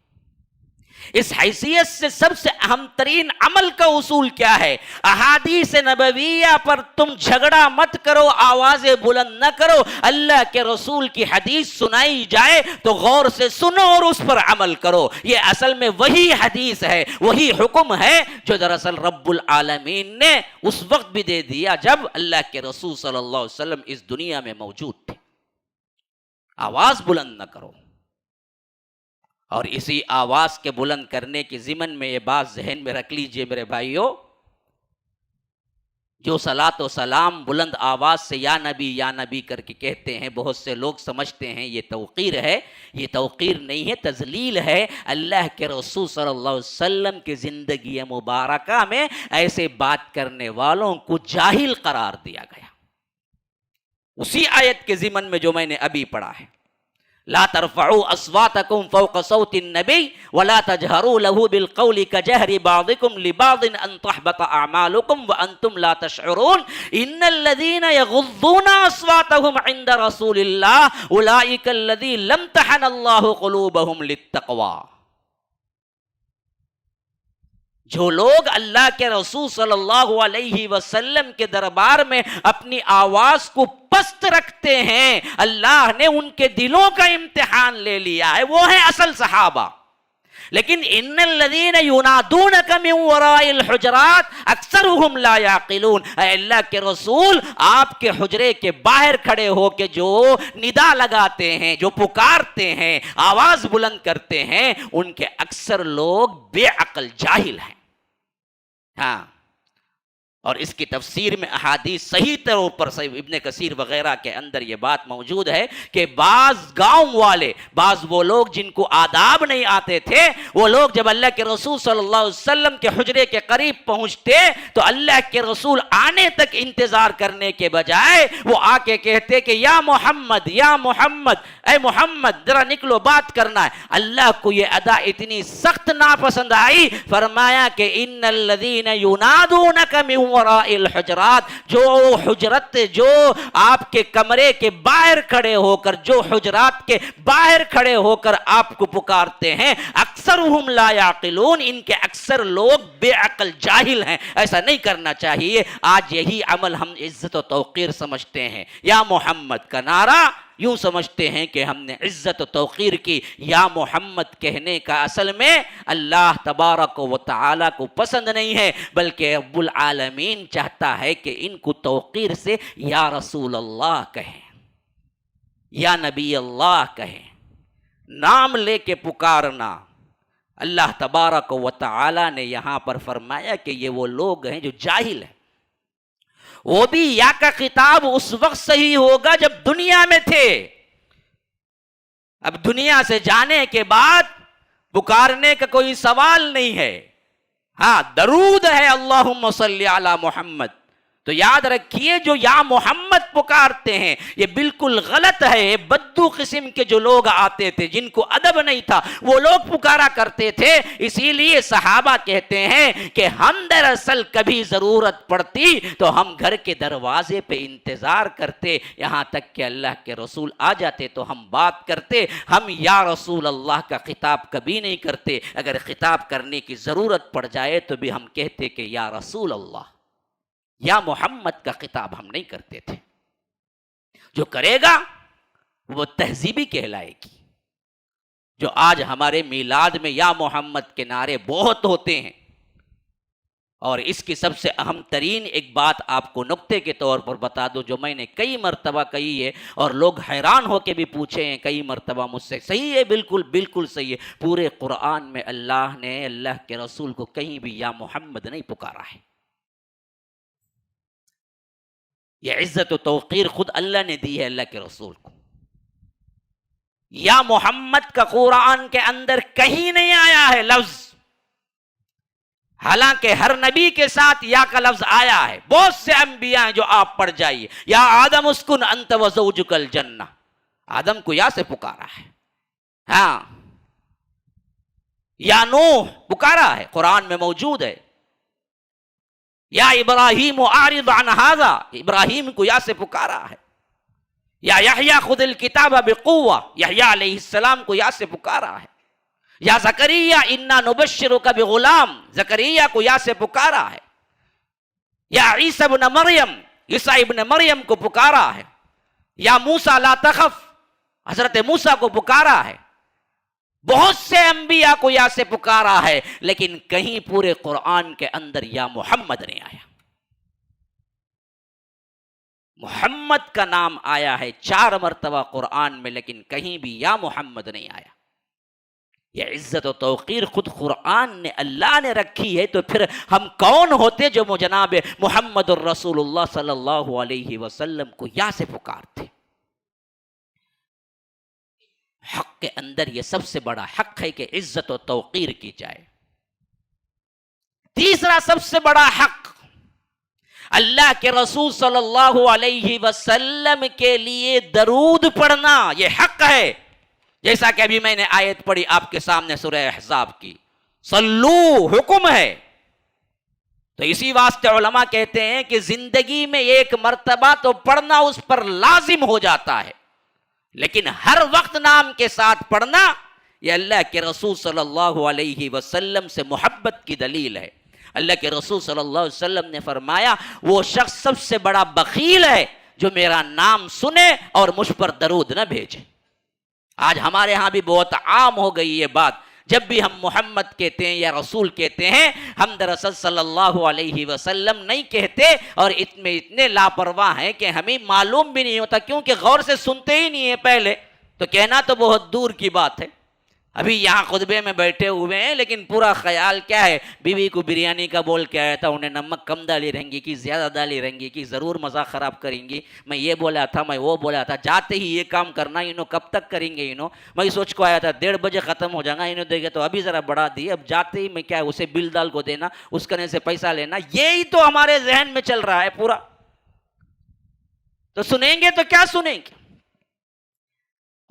اس حیثیت سے سب سے اہم ترین عمل کا اصول کیا ہے؟ احادیث نبویہ پر تم جھگڑا مت کرو، آوازیں بلند نہ کرو. اللہ کے رسول کی حدیث سنائی جائے تو غور سے سنو اور اس پر عمل کرو. یہ اصل میں وہی حدیث ہے، وہی حکم ہے جو دراصل رب العالمین نے اس وقت بھی دے دیا جب اللہ کے رسول صلی اللہ علیہ وسلم اس دنیا میں موجود تھے. آواز بلند نہ کرو. اور اسی آواز کے بلند کرنے کی ضمن میں یہ بات ذہن میں رکھ لیجئے میرے بھائیو، جو صلاۃ و سلام بلند آواز سے یا نبی کر کے کہتے ہیں، بہت سے لوگ سمجھتے ہیں یہ توقیر ہے. یہ توقیر نہیں ہے، تذلیل ہے. اللہ کے رسول صلی اللہ علیہ وسلم کی زندگی مبارکہ میں ایسے بات کرنے والوں کو جاہل قرار دیا گیا. اسی آیت کے ضمن میں جو میں نے ابھی پڑھا ہے، لا ترفعوا اصواتکم فوق صوت النبی ولا تجهروا له بالقول كجهر بعضكم لبعض ان تحبط اعمالكم وانتم لا تشعرون ان الذين يغضون اصواتهم عند رسول الله اولئك الذين لم امتحن الله قلوبهم للتقوى. جو لوگ اللہ کے رسول صلی اللہ علیہ وسلم کے دربار میں اپنی آواز کو پست رکھتے ہیں، اللہ نے ان کے دلوں کا امتحان لے لیا ہے، وہ ہیں اصل صحابہ. لیکن ان الذین ینادونک من وراء الحجرات اکثرهم لا یعقلون. اے اللہ کے رسول، آپ کے حجرے کے باہر کھڑے ہو کے جو ندا لگاتے ہیں، جو پکارتے ہیں، آواز بلند کرتے ہیں، ان کے اکثر لوگ بے عقل جاہل ہیں. ہاں، اور اس کی تفسیر میں احادیث صحیح طور پر ابن کثیر وغیرہ کے اندر یہ بات موجود ہے کہ بعض گاؤں والے، بعض وہ لوگ جن کو آداب نہیں آتے تھے، وہ لوگ جب اللہ کے رسول صلی اللہ علیہ وسلم کے حجرے کے قریب پہنچتے تو اللہ کے رسول آنے تک انتظار کرنے کے بجائے وہ آ کے کہتے کہ یا محمد، یا محمد، اے محمد ذرا نکلو، بات کرنا ہے. اللہ کو یہ ادا اتنی سخت ناپسند آئی، فرمایا کہ ان الذین ینادونک من وراء الحجرات، جو حجرت جو آپ کے کمرے کے باہر کھڑے ہو کر، جو حجرات کے باہر کھڑے ہو کر آپ کو پکارتے ہیں، اکثرهم لا یعقلون، ان کے اکثر لوگ بے عقل جاہل ہیں، ایسا نہیں کرنا چاہیے۔ آج یہی عمل ہم عزت و توقیر سمجھتے ہیں۔ یا محمد کا نعرہ یوں سمجھتے ہیں کہ ہم نے عزت و توقیر کی۔ یا محمد کہنے کا اصل میں اللہ تبارک و تعالی کو پسند نہیں ہے، بلکہ رب العالمین چاہتا ہے کہ ان کو توقیر سے یا رسول اللہ کہیں، یا نبی اللہ کہیں، نام لے کے پکارنا۔ اللہ تبارک و تعالی نے یہاں پر فرمایا کہ یہ وہ لوگ ہیں جو جاہل ہیں۔ وہ بھی یا کا خطاب اس وقت صحیح ہوگا جب دنیا میں تھے، اب دنیا سے جانے کے بعد پکارنے کا کوئی سوال نہیں ہے۔ ہاں درود ہے اللہم صلی علی محمد، تو یاد رکھیے جو یا محمد پکارتے ہیں یہ بالکل غلط ہے۔ یہ بدو قسم کے جو لوگ آتے تھے، جن کو ادب نہیں تھا، وہ لوگ پکارا کرتے تھے۔ اسی لیے صحابہ کہتے ہیں کہ ہم دراصل کبھی ضرورت پڑتی تو ہم گھر کے دروازے پہ انتظار کرتے، یہاں تک کہ اللہ کے رسول آ جاتے تو ہم بات کرتے۔ ہم یا رسول اللہ کا خطاب کبھی نہیں کرتے، اگر خطاب کرنے کی ضرورت پڑ جائے تو بھی ہم کہتے کہ یا رسول اللہ، یا محمد کا خطاب ہم نہیں کرتے تھے۔ جو کرے گا وہ تہذیبی کہلائے گی۔ جو آج ہمارے میلاد میں یا محمد کے نعرے بہت ہوتے ہیں، اور اس کی سب سے اہم ترین ایک بات آپ کو نکتے کے طور پر بتا دوں، جو میں نے کئی مرتبہ کہی ہے اور لوگ حیران ہو کے بھی پوچھے ہیں کئی مرتبہ مجھ سے، صحیح ہے، بالکل بالکل صحیح ہے، پورے قرآن میں اللہ نے اللہ کے رسول کو کہیں بھی یا محمد نہیں پکارا ہے۔ یہ عزت و توقیر خود اللہ نے دی ہے اللہ کے رسول کو۔ یا محمد کا قرآن کے اندر کہیں نہیں آیا ہے لفظ، حالانکہ ہر نبی کے ساتھ یا کا لفظ آیا ہے۔ بہت سے انبیاء ہیں جو آپ پڑھ جائیے، یا آدم اسکن انت وزوجک الجنہ، آدم کو یا سے پکارا ہے۔ ہاں، یا نوح پکارا ہے، قرآن میں موجود ہے۔ یا ابراہیم اعرض عن ھذا، ابراہیم کو یا سے پکارا ہے۔ یا یحییٰ خذ الکتاب بقوہ، یحییٰ علیہ السلام کو یا سے پکارا ہے۔ یا زکریا انا نبشرک بغلام، زکریا کو یا سے پکارا ہے۔ یا عیسی ابن مریم، عیسی ابن مریم کو پکارا ہے۔ یا موسیٰ لا تخف، حضرت موسیٰ کو پکارا ہے۔ بہت سے انبیاء کو یا سے پکارا ہے، لیکن کہیں پورے قرآن کے اندر یا محمد نہیں آیا۔ محمد کا نام آیا ہے 4 مرتبہ قرآن میں، لیکن کہیں بھی یا محمد نہیں آیا۔ یہ عزت و توقیر خود قرآن نے، اللہ نے رکھی ہے، تو پھر ہم کون ہوتے جو جناب محمد الرسول اللہ صلی اللہ علیہ وسلم کو یا سے پکارتے۔ حق کے اندر یہ سب سے بڑا حق ہے کہ عزت و توقیر کی جائے۔ تیسرا سب سے بڑا حق، اللہ کے رسول صلی اللہ علیہ وسلم کے لیے درود پڑھنا، یہ حق ہے۔ جیسا کہ ابھی میں نے آیت پڑھی آپ کے سامنے سورہ احزاب کی، صلو حکم ہے۔ تو اسی واسطے علماء کہتے ہیں کہ زندگی میں ایک مرتبہ تو پڑھنا اس پر لازم ہو جاتا ہے، لیکن ہر وقت نام کے ساتھ پڑھنا یہ اللہ کے رسول صلی اللہ علیہ وسلم سے محبت کی دلیل ہے۔ اللہ کے رسول صلی اللہ علیہ وسلم نے فرمایا وہ شخص سب سے بڑا بخیل ہے جو میرا نام سنے اور مجھ پر درود نہ بھیجے۔ آج ہمارے ہاں بھی بہت عام ہو گئی یہ بات، جب بھی ہم محمد کہتے ہیں یا رسول کہتے ہیں، ہم دراصل صلی اللہ علیہ وسلم نہیں کہتے، اور اتنے لاپرواہ ہیں کہ ہمیں معلوم بھی نہیں ہوتا، کیونکہ غور سے سنتے ہی نہیں ہیں پہلے، تو کہنا تو بہت دور کی بات ہے۔ ابھی یہاں خطبے میں بیٹھے ہوئے ہیں، لیکن پورا خیال کیا ہے، بیوی کو بریانی کا بول کے آیا تھا، انہیں نمک کم ڈالی رہیں گی کہ زیادہ ڈالی رہیں گی کہ ضرور مزہ خراب کریں گی، میں یہ بولا تھا، میں وہ بولا تھا، جاتے ہی یہ کام کرنا، انہوں کب تک کریں گے، انہوں میں سوچ کو آیا تھا 1:30 بجے ختم ہو جائے گا، انہوں دے گا تو ابھی ذرا بڑھا دی، اب جاتے ہی میں کیا ہے اسے بل ڈال کو دینا، اس کرنے سے پیسہ لینا، یہی تو ہمارے ذہن میں چل رہا ہے پورا۔ تو سنیں گے تو کیا سنیں گے؟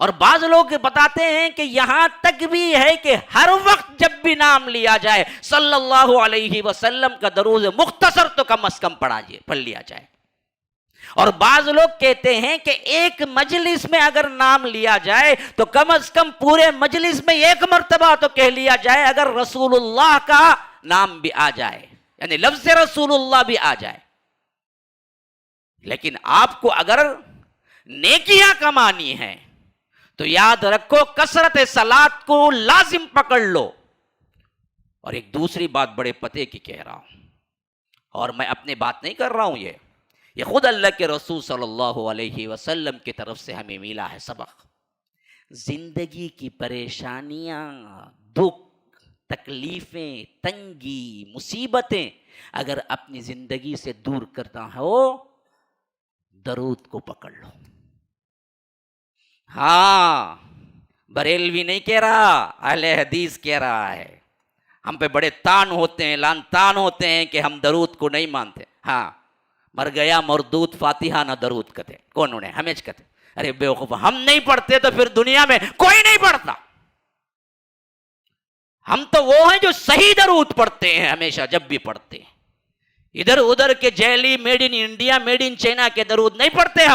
اور بعض لوگ بتاتے ہیں کہ یہاں تک بھی ہے کہ ہر وقت جب بھی نام لیا جائے صلی اللہ علیہ وسلم کا درود مختصر تو کم از کم پڑھ لیا جائے. اور بعض لوگ کہتے ہیں کہ ایک مجلس میں اگر نام لیا جائے تو کم از کم پورے مجلس میں ایک مرتبہ تو کہہ لیا جائے اگر رسول اللہ کا نام بھی آ جائے, یعنی لفظ رسول اللہ بھی آ جائے. لیکن آپ کو اگر نیکیاں کمانی ہیں تو یاد رکھو کثرت صلات کو لازم پکڑ لو. اور ایک دوسری بات بڑے پتے کی کہہ رہا ہوں, اور میں اپنی بات نہیں کر رہا ہوں, یہ خود اللہ کے رسول صلی اللہ علیہ وسلم کی طرف سے ہمیں ملا ہے سبق. زندگی کی پریشانیاں, دکھ, تکلیفیں, تنگی, مصیبتیں اگر اپنی زندگی سے دور کرتا ہو, درود کو پکڑ لو. ہاں, بریلوی نہیں کہہ رہا, اہل حدیث کہہ رہا ہے. ہم پہ بڑے تان ہوتے ہیں, لان تان ہوتے ہیں کہ ہم درود کو نہیں مانتے. ہاں, مر گیا مردود فاتحہ نہ درود کہتے, کون انہیں ہمیش کہتے. ارے بے وقوف, ہم نہیں پڑھتے تو پھر دنیا میں کوئی نہیں پڑھتا. ہم تو وہ ہیں جو صحیح درود پڑھتے ہیں ہمیشہ جب بھی پڑھتے ہیں. ادھر ادھر کے jelly made in India, made in China کے درود نہیں پڑھتے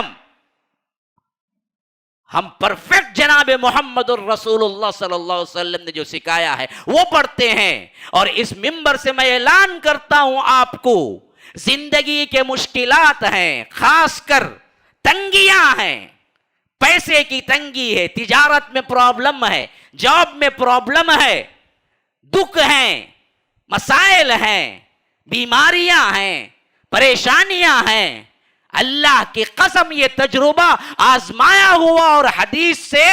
ہم پرفیکٹ جناب محمد الرسول اللہ صلی اللہ علیہ وسلم نے جو سکھایا ہے وہ پڑھتے ہیں. اور اس منبر سے میں اعلان کرتا ہوں آپ کو, زندگی کے مشکلات ہیں, خاص کر تنگیاں ہیں, پیسے کی تنگی ہے, تجارت میں پرابلم ہے, جاب میں پرابلم ہے, دکھ ہیں, مسائل ہیں, بیماریاں ہیں, پریشانیاں ہیں. اللہ کی قسم یہ تجربہ آزمایا ہوا اور حدیث سے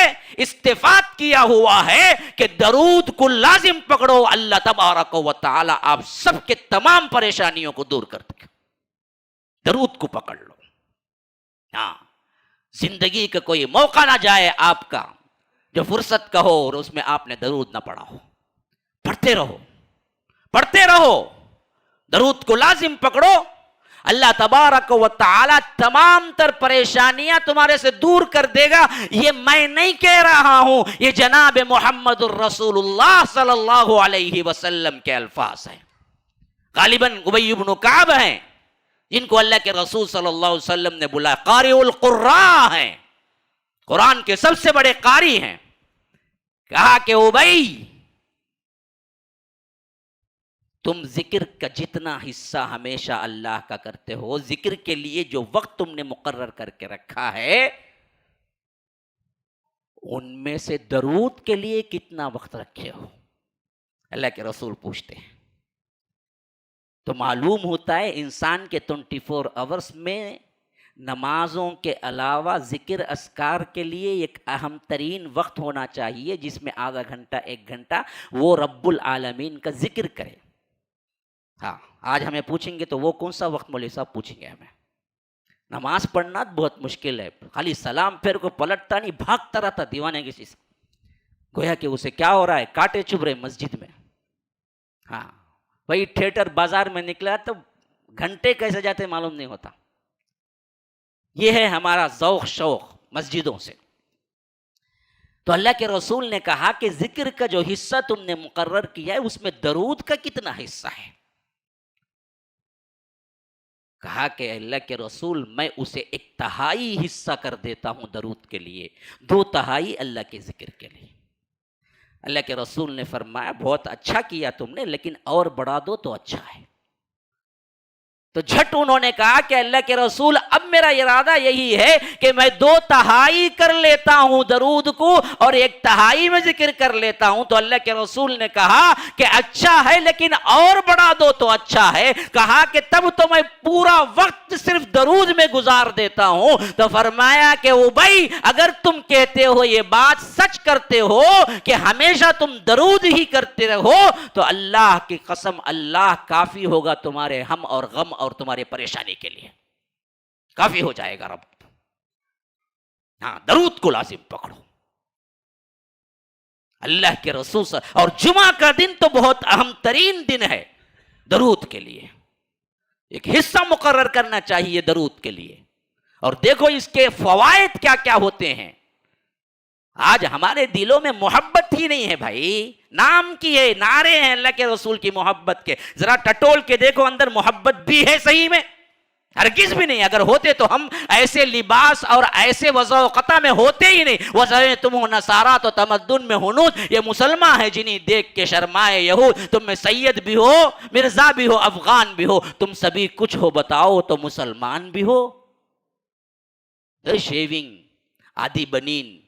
استفاد کیا ہوا ہے کہ درود کو لازم پکڑو, اللہ تبارک و تعالی آپ سب کے تمام پریشانیوں کو دور کر دے گا. درود کو پکڑ لو. ہاں, زندگی کا کوئی موقع نہ جائے آپ کا جو فرصت کا ہو اور اس میں آپ نے درود نہ پڑھا ہو. پڑھتے رہو, پڑھتے رہو, درود کو لازم پکڑو. اللہ تبارک و تعالی تمام تر پریشانیاں تمہارے سے دور کر دے گا. یہ میں نہیں کہہ رہا ہوں, یہ جناب محمد الرسول اللہ صلی اللہ علیہ وسلم کے الفاظ ہیں. غالباً ابی بن کعب ہیں جن کو اللہ کے رسول صلی اللہ علیہ وسلم نے بلایا, قاری القراء ہیں, قرآن کے سب سے بڑے قاری ہیں. کہا کہ ابی, تم ذکر کا جتنا حصہ ہمیشہ اللہ کا کرتے ہو, ذکر کے لیے جو وقت تم نے مقرر کر کے رکھا ہے, ان میں سے درود کے لیے کتنا وقت رکھے ہو؟ اللہ کے رسول پوچھتے ہیں. تو معلوم ہوتا ہے انسان کے 24 آورس میں نمازوں کے علاوہ ذکر اذکار کے لیے ایک اہم ترین وقت ہونا چاہیے جس میں آدھا گھنٹہ 1 گھنٹہ وہ رب العالمین کا ذکر کرے. ہاں, آج ہمیں پوچھیں گے تو وہ کون سا وقت مولوی صاحب پوچھیں گے ہمیں. نماز پڑھنا بہت مشکل ہے, خالی سلام پھر کو پلٹتا نہیں, بھاگتا رہتا دیوانے کسی سے, گویا کہ اسے کیا ہو رہا ہے, کاٹے چبھ رہے مسجد میں. ہاں, وہی تھیٹر بازار میں نکلا تو گھنٹے کیسے جاتے معلوم نہیں ہوتا. یہ ہے ہمارا ذوق شوق مسجدوں سے. تو اللہ کے رسول نے کہا کہ ذکر کا جو حصہ تم نے مقرر کیا ہے اس میں درود کا کتنا حصہ ہے؟ کہا کہ اللہ کے رسول میں اسے 1/3 حصہ کر دیتا ہوں درود کے لیے, 2/3 اللہ کے ذکر کے لیے. اللہ کے رسول نے فرمایا بہت اچھا کیا تم نے, لیکن اور بڑھا دو تو اچھا ہے. تو جھٹ انہوں نے کہا کہ اللہ کے رسول اب میرا ارادہ یہی ہے کہ میں 2/3 کر لیتا ہوں درود کو اور 1/3 میں ذکر کر لیتا ہوں. تو اللہ کے رسول نے کہا کہ اچھا ہے لیکن اور بڑھا دو تو اچھا ہے. کہا کہ تب تو میں پورا وقت صرف درود میں گزار دیتا ہوں. تو فرمایا کہ ابی, اگر تم کہتے ہو یہ بات سچ کرتے ہو کہ ہمیشہ تم درود ہی کرتے رہو, تو اللہ کی قسم اللہ کافی ہوگا تمہارے ہم اور غم اور تمہاری پریشانی کے لیے, کافی ہو جائے گا رب. ہاں, درود کو لازم پکڑو. اللہ کے رسول اور جمعہ کا دن تو بہت اہم ترین دن ہے درود کے لیے. ایک حصہ مقرر کرنا چاہیے درود کے لیے. اور دیکھو اس کے فوائد کیا کیا ہوتے ہیں. آج ہمارے دلوں میں محبت ہی نہیں ہے بھائی، نام کی ہے، نعرے ہیں اللہ کے رسول کی محبت کے، ذرا ٹٹول کے دیکھو اندر محبت بھی ہے صحیح میں؟ ہرگز بھی نہیں۔ اگر ہوتے تو ہم ایسے لباس اور ایسے وضع و قطع میں ہوتے ہی نہیں۔ وَزَوَيْ تُمُ نَصَارَا تو تمدن میں ہنود، یہ مسلمان ہے جنہیں دیکھ کے شرمائے یہود۔ تم میں سید بھی ہو، مرزا بھی ہو، افغان بھی ہو، تم سبھی کچھ ہو بتاؤ تو مسلمان بھی ہو۔ شیونگ، آدھی بنین،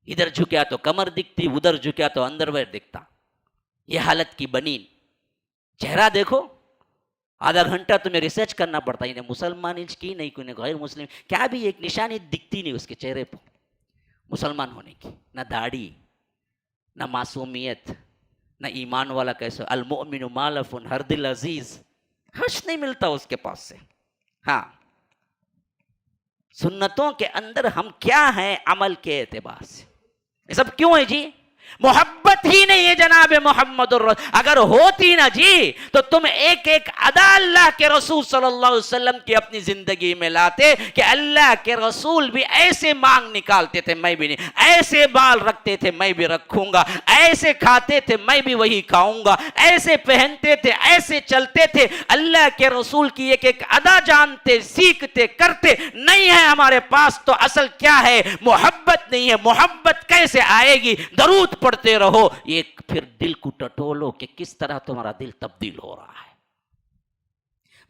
ادھر جھکیا تو کمر دکھتی، ادھر جھکیا تو انڈرویئر دکھتا، یہ حالت کی بنین۔ چہرہ دیکھو، آدھا گھنٹہ تمہیں ریسرچ کرنا پڑتا ہے، انہیں مسلمان انچ کی نہیں، کوئی غیر مسلم کیا بھی ایک نشانی دکھتی نہیں اس کے چہرے پر مسلمان ہونے کی، نہ داڑھی، نہ معصومیت، نہ ایمان والا کیسے، المؤمن مالف ہر دل عزیز، کچھ نہیں ملتا اس کے پاس سے۔ ہاں، سنتوں کے اندر ہم کیا ہیں عمل کے اعتبار سے؟ یہ سب کیوں ہے جی؟ محبت ہی نہیں ہے جناب محمد الرسول۔ اگر ہوتی نا جی تو تم ایک ایک ادا اللہ کے رسول صلی اللہ علیہ وسلم کی اپنی زندگی میں لاتے کہ اللہ کے رسول بھی ایسے مانگ نکالتے تھے میں بھی نہیں، ایسے بال رکھتے تھے میں بھی رکھوں گا، ایسے کھاتے تھے میں بھی وہی کھاؤں گا، ایسے پہنتے تھے، ایسے چلتے تھے۔ اللہ کے رسول کی ایک ایک ادا جانتے، سیکھتے، کرتے نہیں ہے ہمارے پاس تو اصل کیا ہے؟ محبت نہیں ہے۔ محبت کیسے آئے گی؟ درود پڑھتے رہو۔ یہ پھر دل کو ٹٹولو کہ کس طرح تمہارا دل تبدیل ہو رہا ہے۔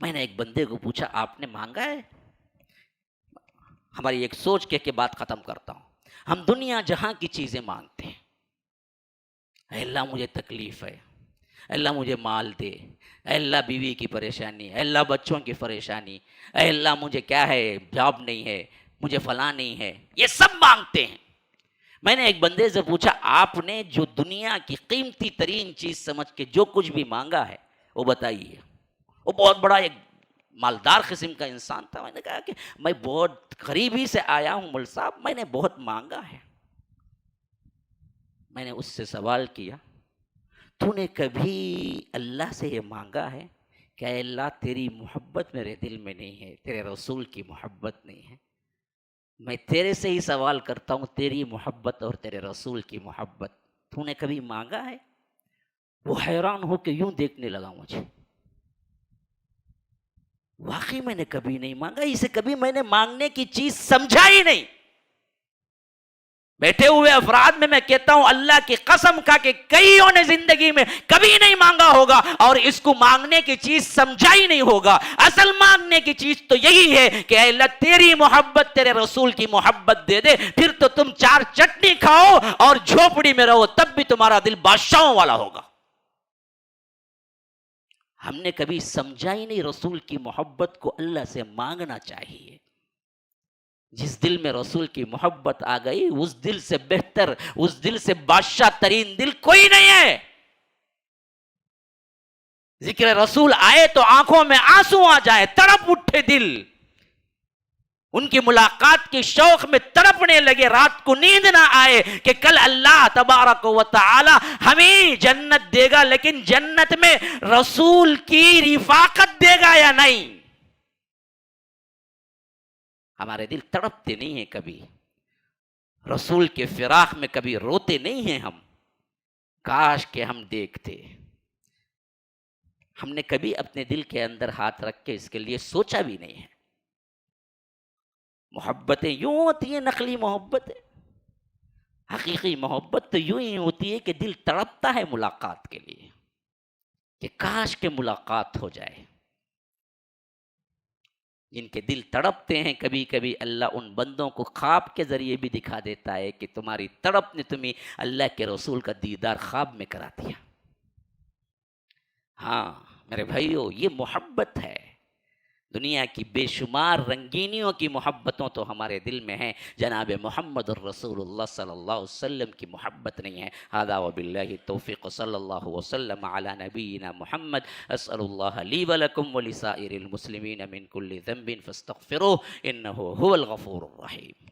میں نے ایک بندے کو پوچھا آپ نے مانگا ہے؟ ہماری ایک سوچ کے بات ختم کرتا ہوں۔ ہم دنیا جہاں کی چیزیں مانگتے ہیں، اے اللہ مجھے تکلیف ہے، اے اللہ مجھے مال دے، اے اللہ بیوی کی پریشانی، اے اللہ بچوں کی پریشانی، اے اللہ مجھے کیا ہے، جاب نہیں ہے، مجھے فلاں نہیں ہے، یہ سب مانگتے ہیں۔ میں نے ایک بندے سے پوچھا آپ نے جو دنیا کی قیمتی ترین چیز سمجھ کے جو کچھ بھی مانگا ہے وہ بتائیے۔ وہ بہت بڑا ایک مالدار قسم کا انسان تھا۔ میں نے کہا کہ میں بہت قریبی سے آیا ہوں مول صاحب، میں نے بہت مانگا ہے۔ میں نے اس سے سوال کیا تو نے کبھی اللہ سے یہ مانگا ہے کہ اے اللہ تیری محبت میرے دل میں نہیں ہے، تیرے رسول کی محبت نہیں ہے؟ میں تیرے سے ہی سوال کرتا ہوں، تیری محبت اور تیرے رسول کی محبت تو نے کبھی مانگا ہے؟ وہ حیران ہو کے یوں دیکھنے لگا مجھے۔ واقعی میں نے کبھی نہیں مانگا، اسے کبھی میں نے مانگنے کی چیز سمجھا ہی نہیں۔ بیٹھے ہوئے افراد میں کہتا ہوں اللہ کی قسم کھا کہ کئیوں نے زندگی میں کبھی نہیں مانگا ہوگا اور اس کو مانگنے کی چیز سمجھا ہی نہیں ہوگا۔ اصل مانگنے کی چیز تو یہی ہے کہ اے اللہ تیری محبت، تیرے رسول کی محبت دے دے، پھر تو تم چار چٹنی کھاؤ اور جھوپڑی میں رہو تب بھی تمہارا دل بادشاہوں والا ہوگا۔ ہم نے کبھی سمجھا ہی نہیں رسول کی محبت کو اللہ سے مانگنا چاہیے۔ جس دل میں رسول کی محبت آ گئی اس دل سے بہتر، اس دل سے بادشاہ ترین دل کوئی نہیں ہے۔ ذکر رسول آئے تو آنکھوں میں آنسو آ جائے، تڑپ اٹھے دل، ان کی ملاقات کے شوق میں تڑپنے لگے، رات کو نیند نہ آئے کہ کل اللہ تبارک و تعالی ہمیں جنت دے گا، لیکن جنت میں رسول کی رفاقت دے گا یا نہیں؟ ہمارے دل تڑپتے نہیں ہیں کبھی؟ رسول کے فراق میں کبھی روتے نہیں ہیں ہم؟ کاش کہ ہم دیکھتے۔ ہم نے کبھی اپنے دل کے اندر ہاتھ رکھ کے اس کے لیے سوچا بھی نہیں ہے۔ محبتیں یوں ہوتی ہیں، نقلی محبت، حقیقی محبت تو یوں ہی ہوتی ہے کہ دل تڑپتا ہے ملاقات کے لیے کہ کاش کہ ملاقات ہو جائے۔ جن کے دل تڑپتے ہیں کبھی کبھی اللہ ان بندوں کو خواب کے ذریعے بھی دکھا دیتا ہے کہ تمہاری تڑپ نے تمہیں اللہ کے رسول کا دیدار خواب میں کرا دیا۔ ہاں میرے بھائیو، یہ محبت ہے۔ دنیا کی بے شمار رنگینیوں کی محبتوں تو ہمارے دل میں ہیں، جناب محمد الرسول اللہ صلی اللہ علیہ وسلم کی محبت نہیں ہے۔ ھذا وباللہ التوفیق، صلی اللہ وسلم علی نبینا محمد۔ اسأل اللہ لی ولکم ولسائر المسلمین من کل ذنب فاستغفروہ انہ هو الغفور الرحیم۔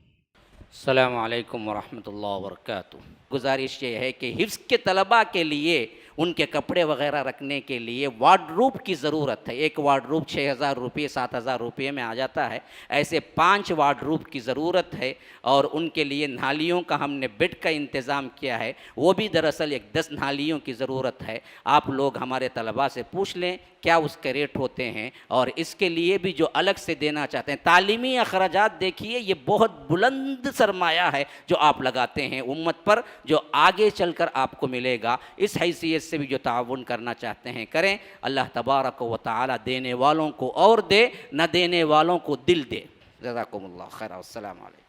السلام علیکم ورحمۃ اللہ وبرکاتہ۔ گزارش یہ ہے کہ حفظ کے طلباء کے لیے ان کے کپڑے وغیرہ رکھنے کے لیے وارڈروب کی ضرورت ہے۔ ایک وارڈروب 6,000 روپئے 7,000 روپئے میں آ جاتا ہے، ایسے 5 وارڈروب کی ضرورت ہے، اور ان کے لیے نالیوں کا ہم نے بیڈ کا انتظام کیا ہے، وہ بھی دراصل ایک 10 نالیوں کی ضرورت ہے۔ آپ لوگ ہمارے طلباء سے پوچھ لیں کیا اس کے ریٹ ہوتے ہیں، اور اس کے لیے بھی جو الگ سے دینا چاہتے ہیں۔ تعلیمی اخراجات دیکھیے، یہ بہت بلند سرمایہ ہے جو آپ لگاتے ہیں امت پر، جو آگے چل کر آپ کو ملے گا۔ اس حیثیت سے بھی جو تعاون کرنا چاہتے ہیں کریں۔ اللہ تبارک و تعالی دینے والوں کو اور دے، نہ دینے والوں کو دل دے۔ جزاکم اللہ خیر، السلام علیکم۔